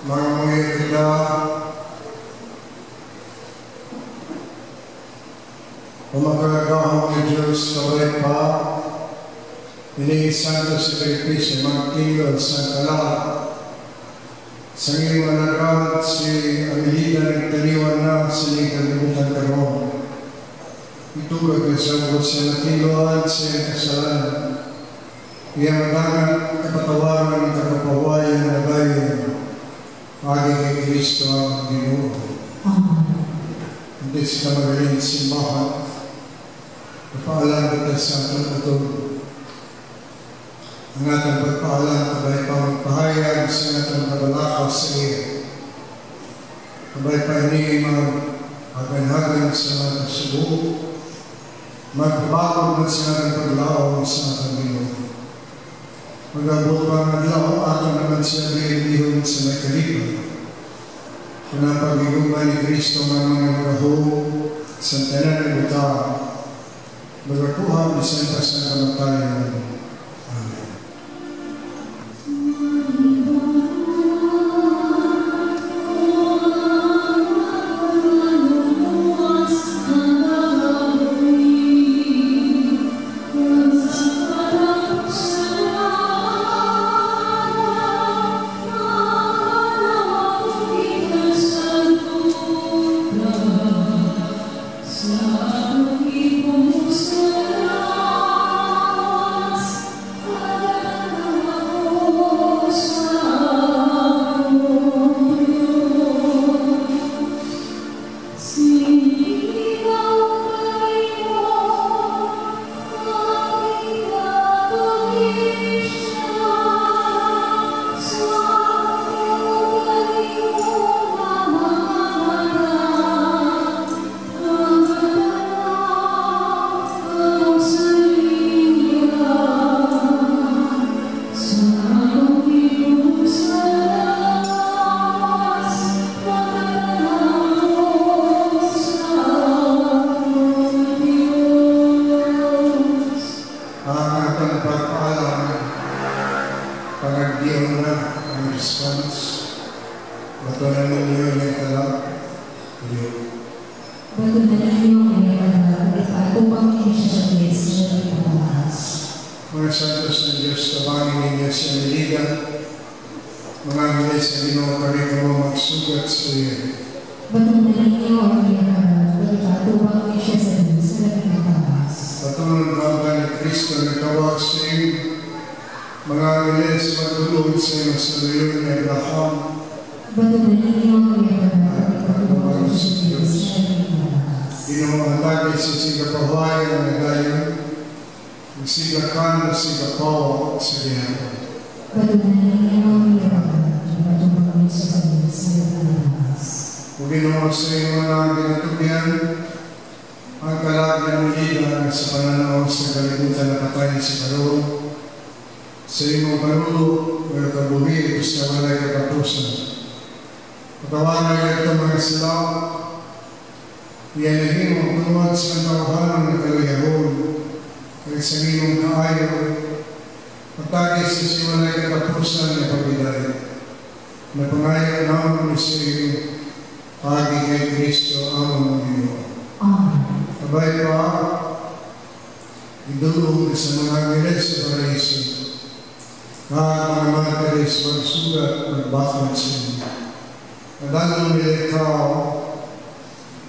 mga mga kita, pamagalagahong ni Diyos kaway pa, iniisanto si Felipe, magtingol sa kalat, sa iyong managad si Amelida nagtaniwan na sila kalimutan karoon. Ito kagkasabot sa natiluan sa kasalanan. Iyang dagat kapatawaran ng kakapawayan na bayan, pagi kay Kristo ang Ginoo. Hindi sa kamagaling simbahan, napaalam kita sa atong utod. Ang atong pagpaalam kabay pa magpahayag sa atong kabalakaw sa iya. Kabay pa ini mag-hagan sa mga kasubo, magpabakod na sa atong paglaong sa atong Ginoo. Mag-abot pa ang adlaw, ato naman siya bihon sa may kalipan. Pinapag-iguman ni Kristo ng mga nagahong sa tanan ng buta, magakuha bisan pa sa kamatayan. Amen. Mga santos ng Diyos, tabangin ninyo si Amelida, mga angeles na Ginoo kami mo magsugat sa iyo. Batunggalan niyo ang iyong pagkatubang niyo siya sa Diyos sa labing tapas. Patuloy na ni Kristo nagtawag sa iyo, mga angeles magulog sa iyo sa layon ni Abraham. Batunggalan niyo ang iyong pagkatubang niyo sa Diyos sa labing tapas. Ginoo ang tagay sa sigapahuay ang nagayon, sigakan na sigapaw sa diyan. Batunggalan niyo ang iyong pagkatubang niyo sa Diyos sa labing tapas. O Ginoo sa iyo mga ginatubyan, ang kalag ng Amelida sa pananaw sa kalibutan na patay sa karoon, sa iyong parulo, may kabuhi, gusto walay katapusan. Patawanan ito mga silaw, iyanahim ang tuwad sa tauhanan ng kaluyahon, kaya sa iyong kaayo, patagis sa siwalay katapusan ng pagbiday, na pangayo naman sa iyo, pagi kay Kristo ang Ginoo. Amen. Abay pa, idulong sa mga angeles sa paraiso, mga martiris magsugat, magbakot sa inyo. Nadalong nila ikaw,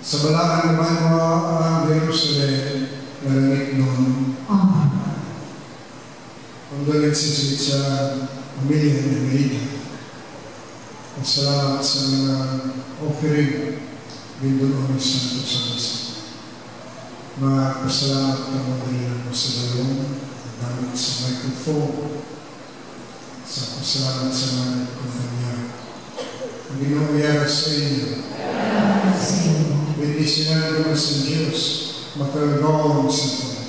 sa balaan naman mo ang Jerusalem, na langit noon. Amen. Ang galit sa pamilya ng Amelida. Salamat sa mga offering, bindulong ng Santo sa Masa. Magpasalamat ng mga mo sa dalawang gamit sa microphone, sa pasalamat sa mga kumpanya. Ang ginawayara sa inyo, bendisyonan ko sa Diyos, makalagawang sa ito,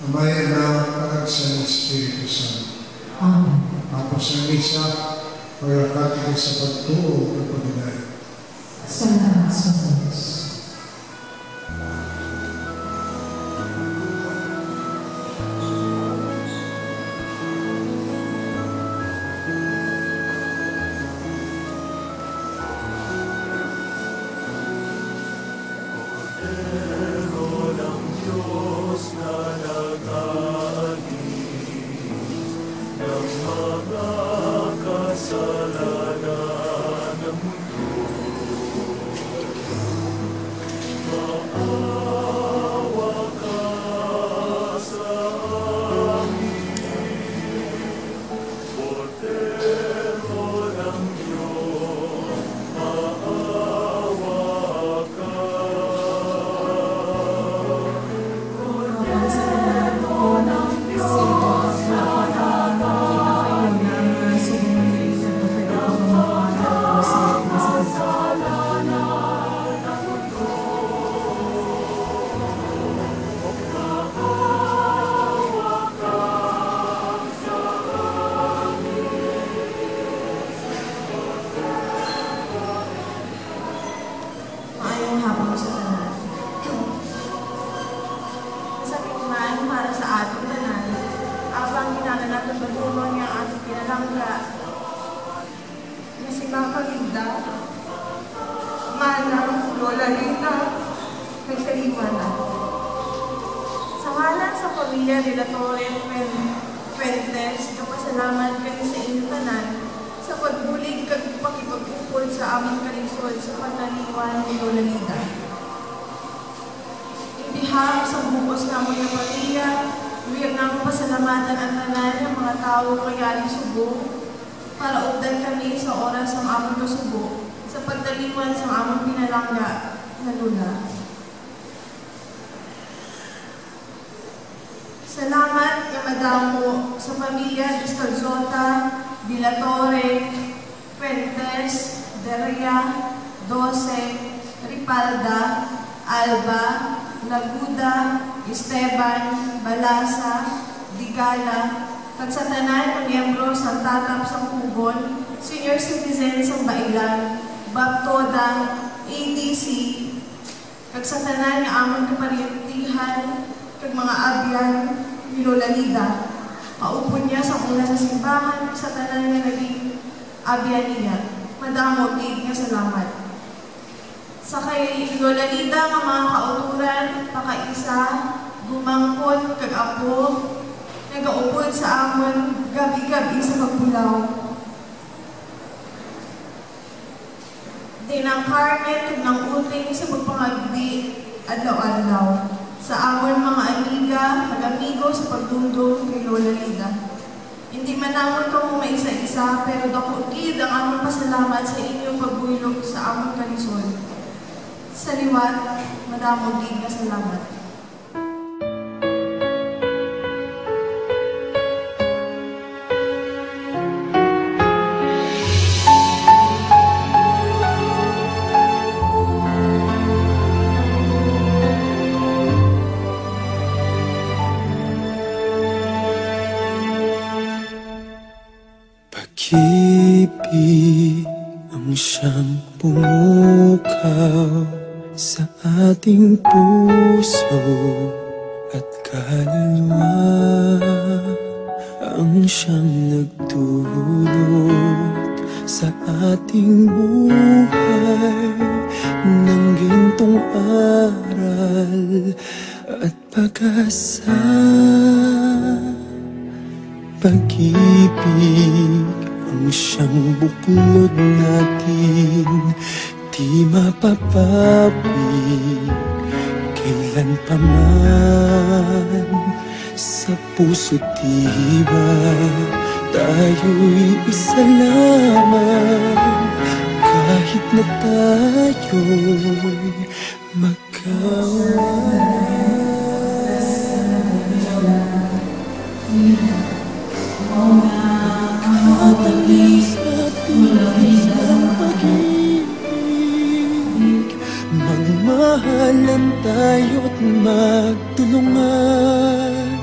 amay na parang sa Espiritu Santo. Amen. Tapos ang isa, pagkakati ko sa pagtuo ng pagdinay. Salamat sa Diyos. ng mga kasalanan ng mundo. Maawa ka sa amin, Bordero ng Diyos, maawa ka. Maayong hapon sa tanan. Masakit man para sa ating tanan, abang ginananat ang pagulong niya ating pinalangga na si Mama Linda, Manang Lola Rita, nagsaliwanan. Sa ngalan sa pamilya de la Torre Fuentes, kapasalamat kami sa inyong tanan sa pagbulig kag pakipag-upol sa aming kalisod sa panaliwan ni Lola Lida. Ibihag sa bukos namon ng pamilya, luyag namon pasalamatan ang tanan ng mga tao kaya subo para updan kami sa oras ng aming kasubo sa pagdaliwan sa aming pinalangga na Lola. Salamat na madamo sa pamilya Escalzota, De la Torre, Fuentes, Deria, Dose, Ripalda, Alba, Laguda, Esteban, Balasa, Digala, kag sa tanan ng miyembro sa tatap sa Kugon, senior citizen sa Bailan, Baptoda, ADC, kag sa tanan ng amon kapariyutihan, kag mga abyan ni Lola Lida. Paupo niya sa una sa simbahan sa tanan nga naging abyan niya. Madamo gid nga salamat. Sa kay Lola Lida nga mga kauturan, pakaisa, gumangkot kag apo, nagaupod sa amon gabi-gabi sa pagbulaw. Dinang Carmen kag nang uting sa pagpangagdi adlaw-adlaw. Sa amon mga amiga, mag-amigo sa pagdundong kay Lola Lida. Hindi man namon ko may isa-isa, pero dako gid ang amon pasalamat sa inyong pagbulog sa amon kalisod. Sa liwat, madamo gid nga salamat. Pag-ibig ang siyang pumukaw sa ating puso at kaluluwa, ang siyang nagdulot sa ating buhay ng gintong aral at pag-asa. Pag-ibig ang siyang buklod natin, di mapapawi kailan pa man. Sa puso't diwa tayo'y isa lamang, kahit na tayo'y magkaaway. Katalis at tinis ng pag-ibig, magmahalan tayo't magtulungan.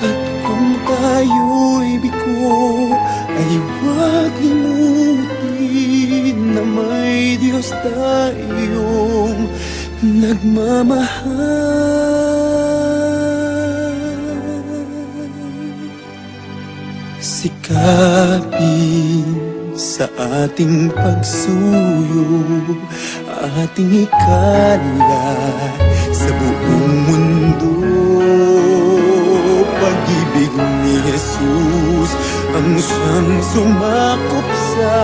At kung tayo'y bigo, ay huwag limutin na may Diyos tayong nagmamahal. Sikapin sa ating pagsuyo, ating ikalat sa buong mundo. Pag-ibig ni Jesus ang siyang sumakop sa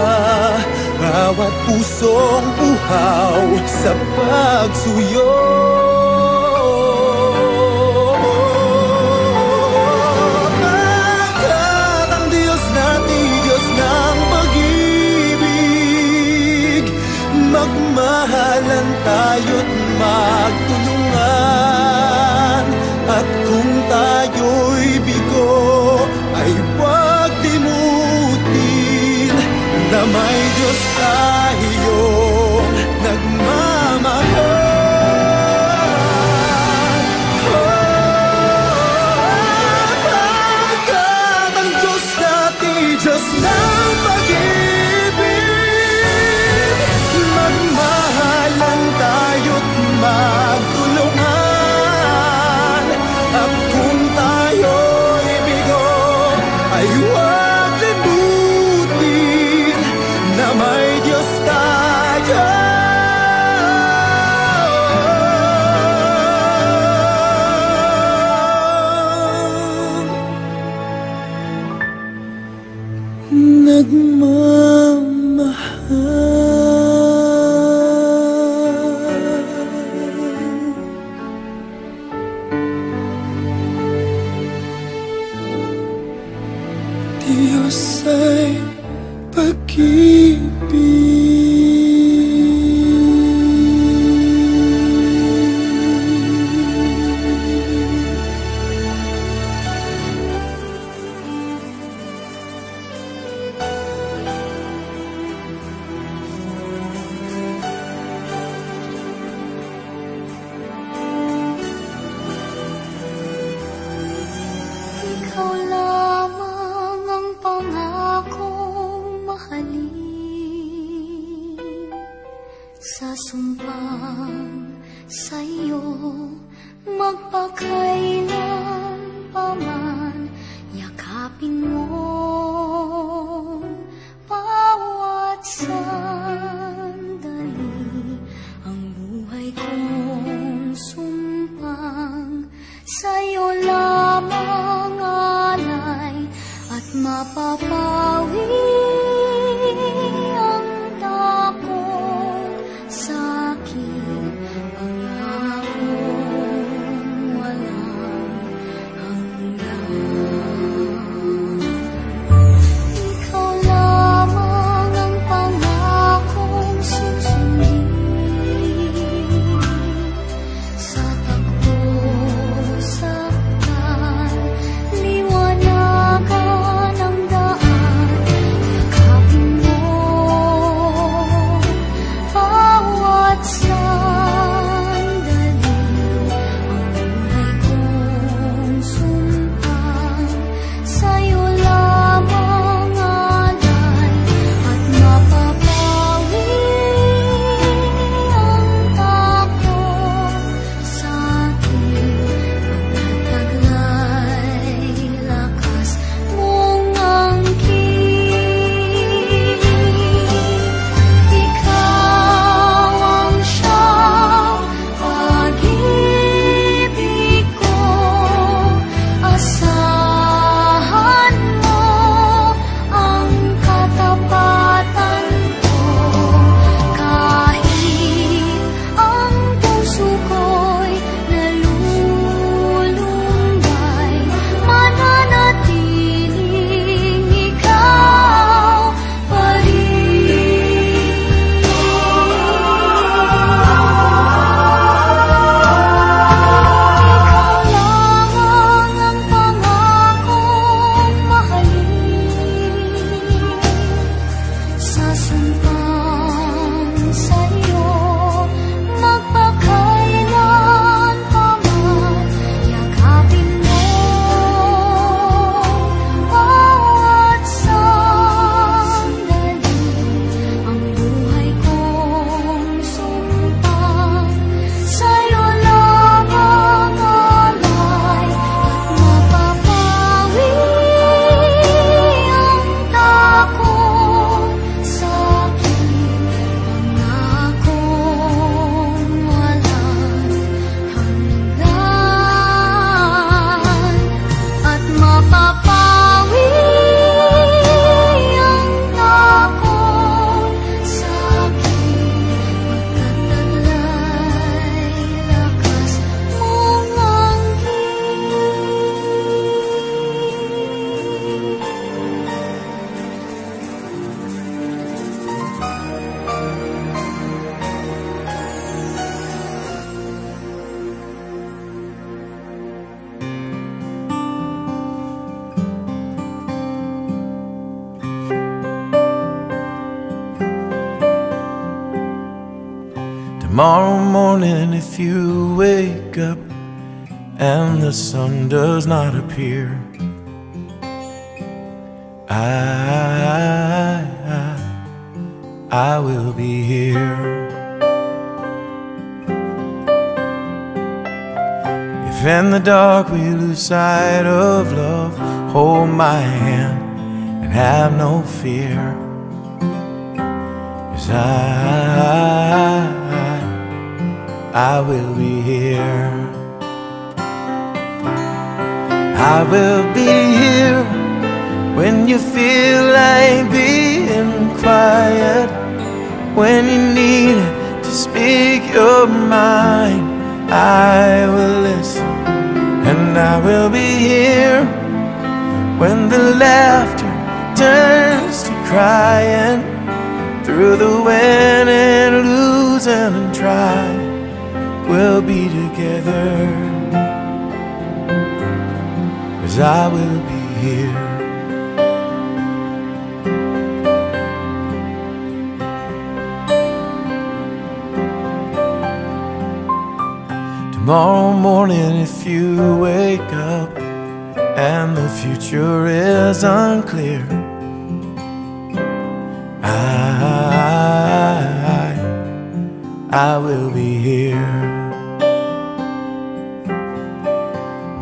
bawat pusong uhaw sa pagsuyo. Pagkat ang Diyos natin, Diyos ng pag-ibig, magmahalan tayo't magtulungan. At kung tayo'y bigo, ay huwag limutin na may Diyos tayong nagmamahal. Pagkat ang Diyos natin, Diyos ng pag-ibig, magmahalan tayo't magtulungan. At kung tayo'y bigo, ay huwag limutin na may Diyos tayo. Diyos ay pag-ibig. Ikaw lamang ang pangakong mahalin. Sa sumpang sa'yo magpakailan paman, yakapin mo bawat sandali. Ang buhay kong sumpang sa'yo lamang alay, at mapapawi ang takot sakit, pangakong walang hanggan. Ikaw lamang ang pangakong susundin. Sa takbo, saktan, liwanagan ang daan, Tomorrow morning if you wake up and the sun does not appear, I will be here. If in the dark we lose sight of love, hold my hand and have no fear, 'cause I will be here. I will be here when you feel like being quiet, when you need to speak your mind. I will listen, and I will be here when the laughter turns to crying, through the win and losing and trying, we'll be together, 'cause I will be here. Tomorrow morning if you wake up and the future is unclear, I will be here.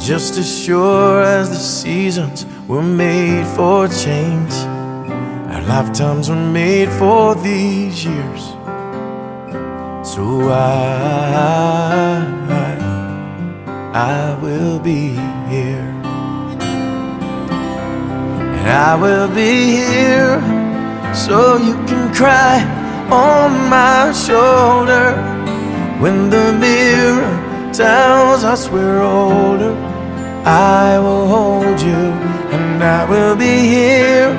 Just as sure as the seasons were made for change, our lifetimes were made for these years. So I will be here, and I will be here so you can cry on my shoulder when the mirror tells us we're older. I will hold you, and I will be here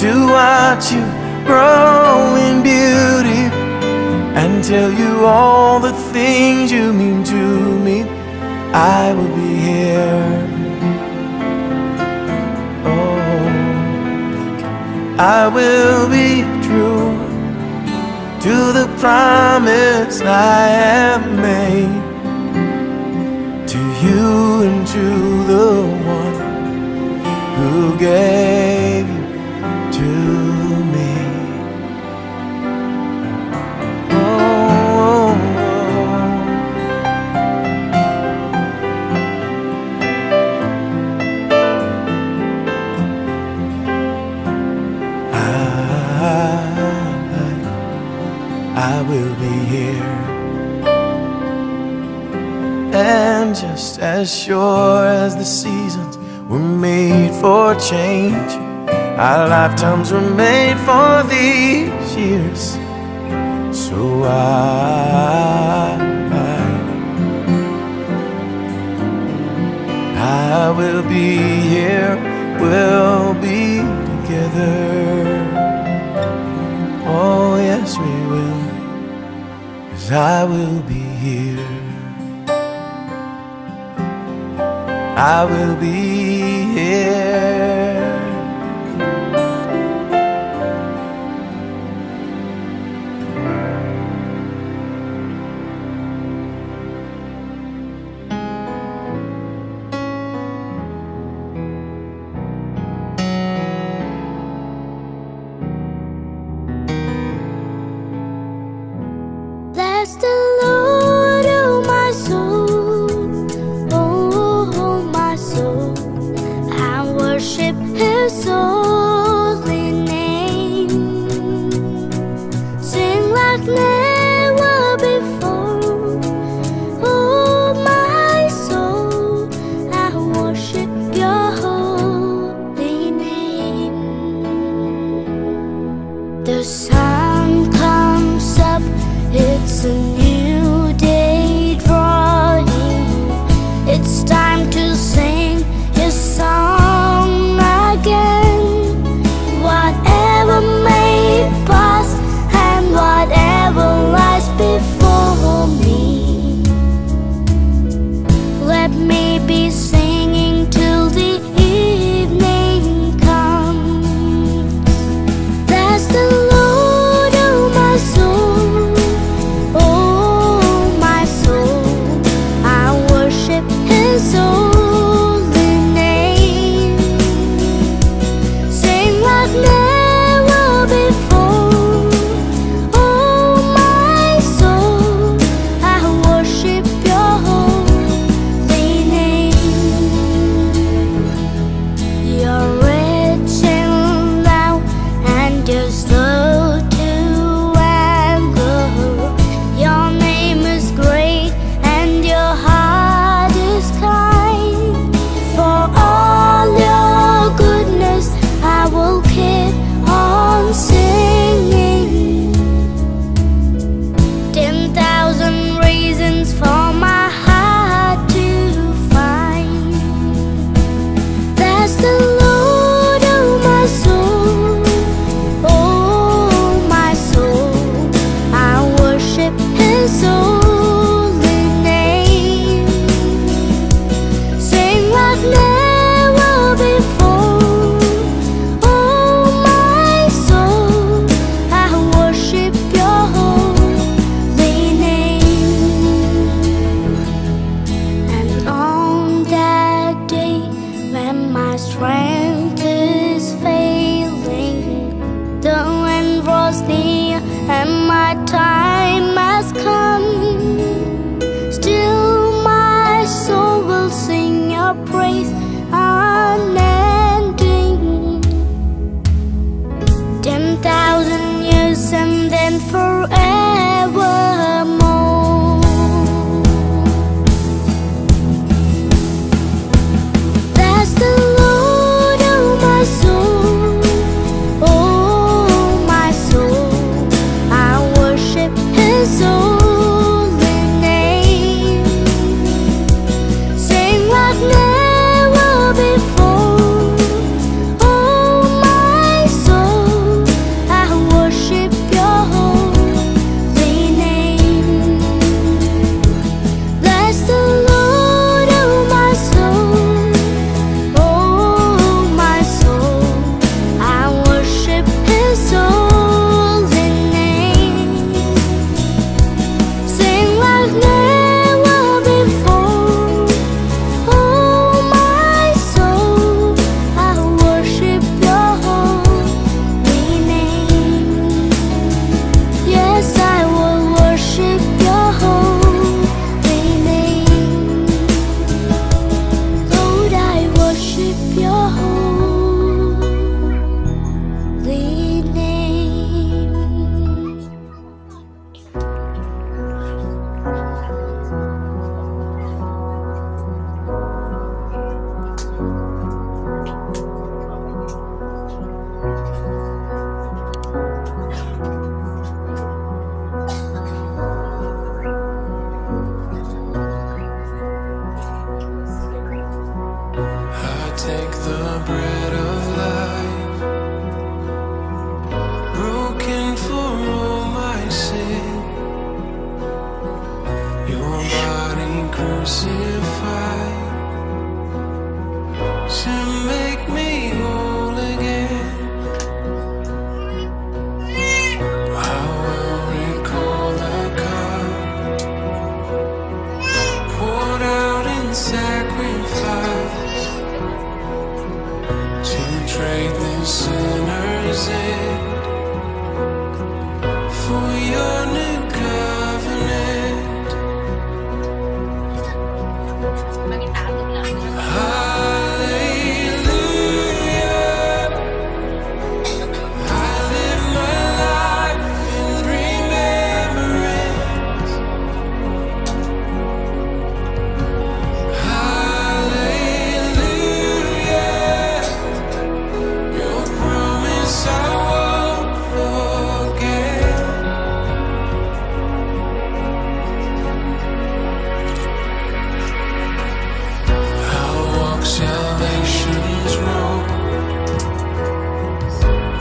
to watch you grow in beauty and tell you all the things you mean to me. I will be here. Oh, I will be true to the promise I have made to you and to the one who gave you to me. I will be here, and just as sure as the seasons were made for change, our lifetimes were made for these years. So I will be here, we'll be together. Oh yes we will, 'cause I will be here. I will be here. Bless the Lord, oh my soul, oh my soul, and worship His holy name. Sing like never before, oh my soul, and worship Your holy name. The sun comes up, it's a new day drawing. It's time to sing His song again. Whatever may pass and whatever lies before me, let me be singing till the evening comes. Bless the Lord, sinner's end, for your new covenant. Hallelujah, I live my life in remembrance. Hallelujah, your promise I won't forget. I'll walk salvation's road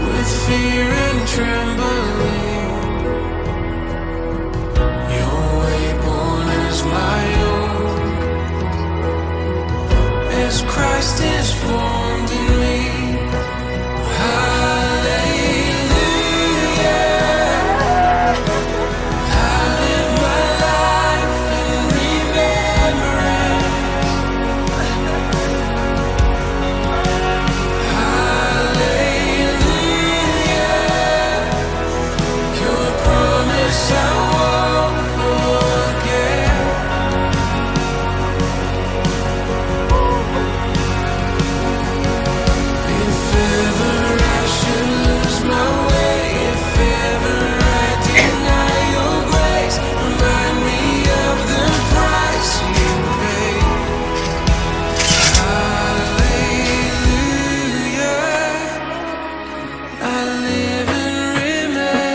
with fear and trembling. Your way born as my own, as Christ is formed in me. Hallelujah, I live my life in remembrance. Hallelujah, your promise I won't forget. If ever I should lose my way, if ever I deny your grace, remind me of the price you paid. Hallelujah, I live in remembrance.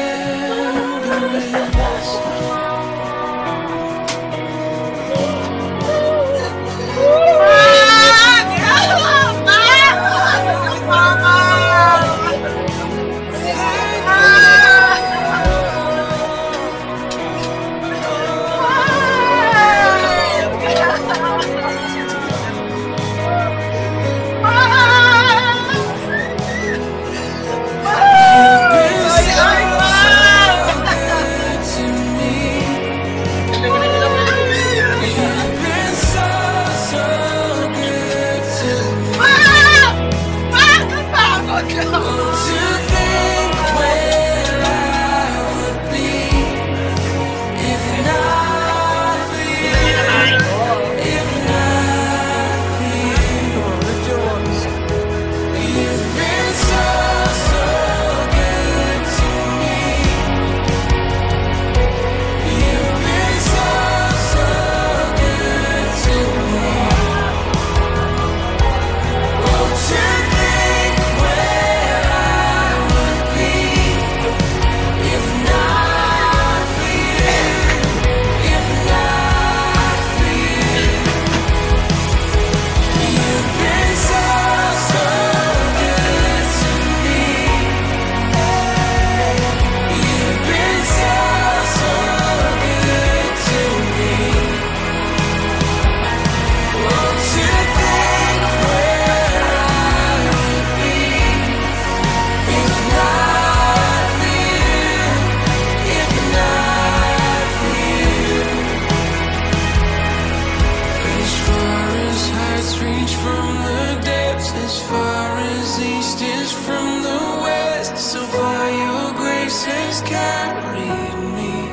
Reach from the depths, as far as east is from the west. So far your grace has carried me,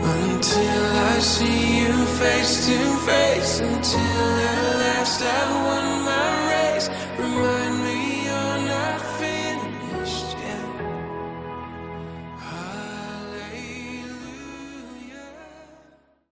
until I see you face to face, until at last I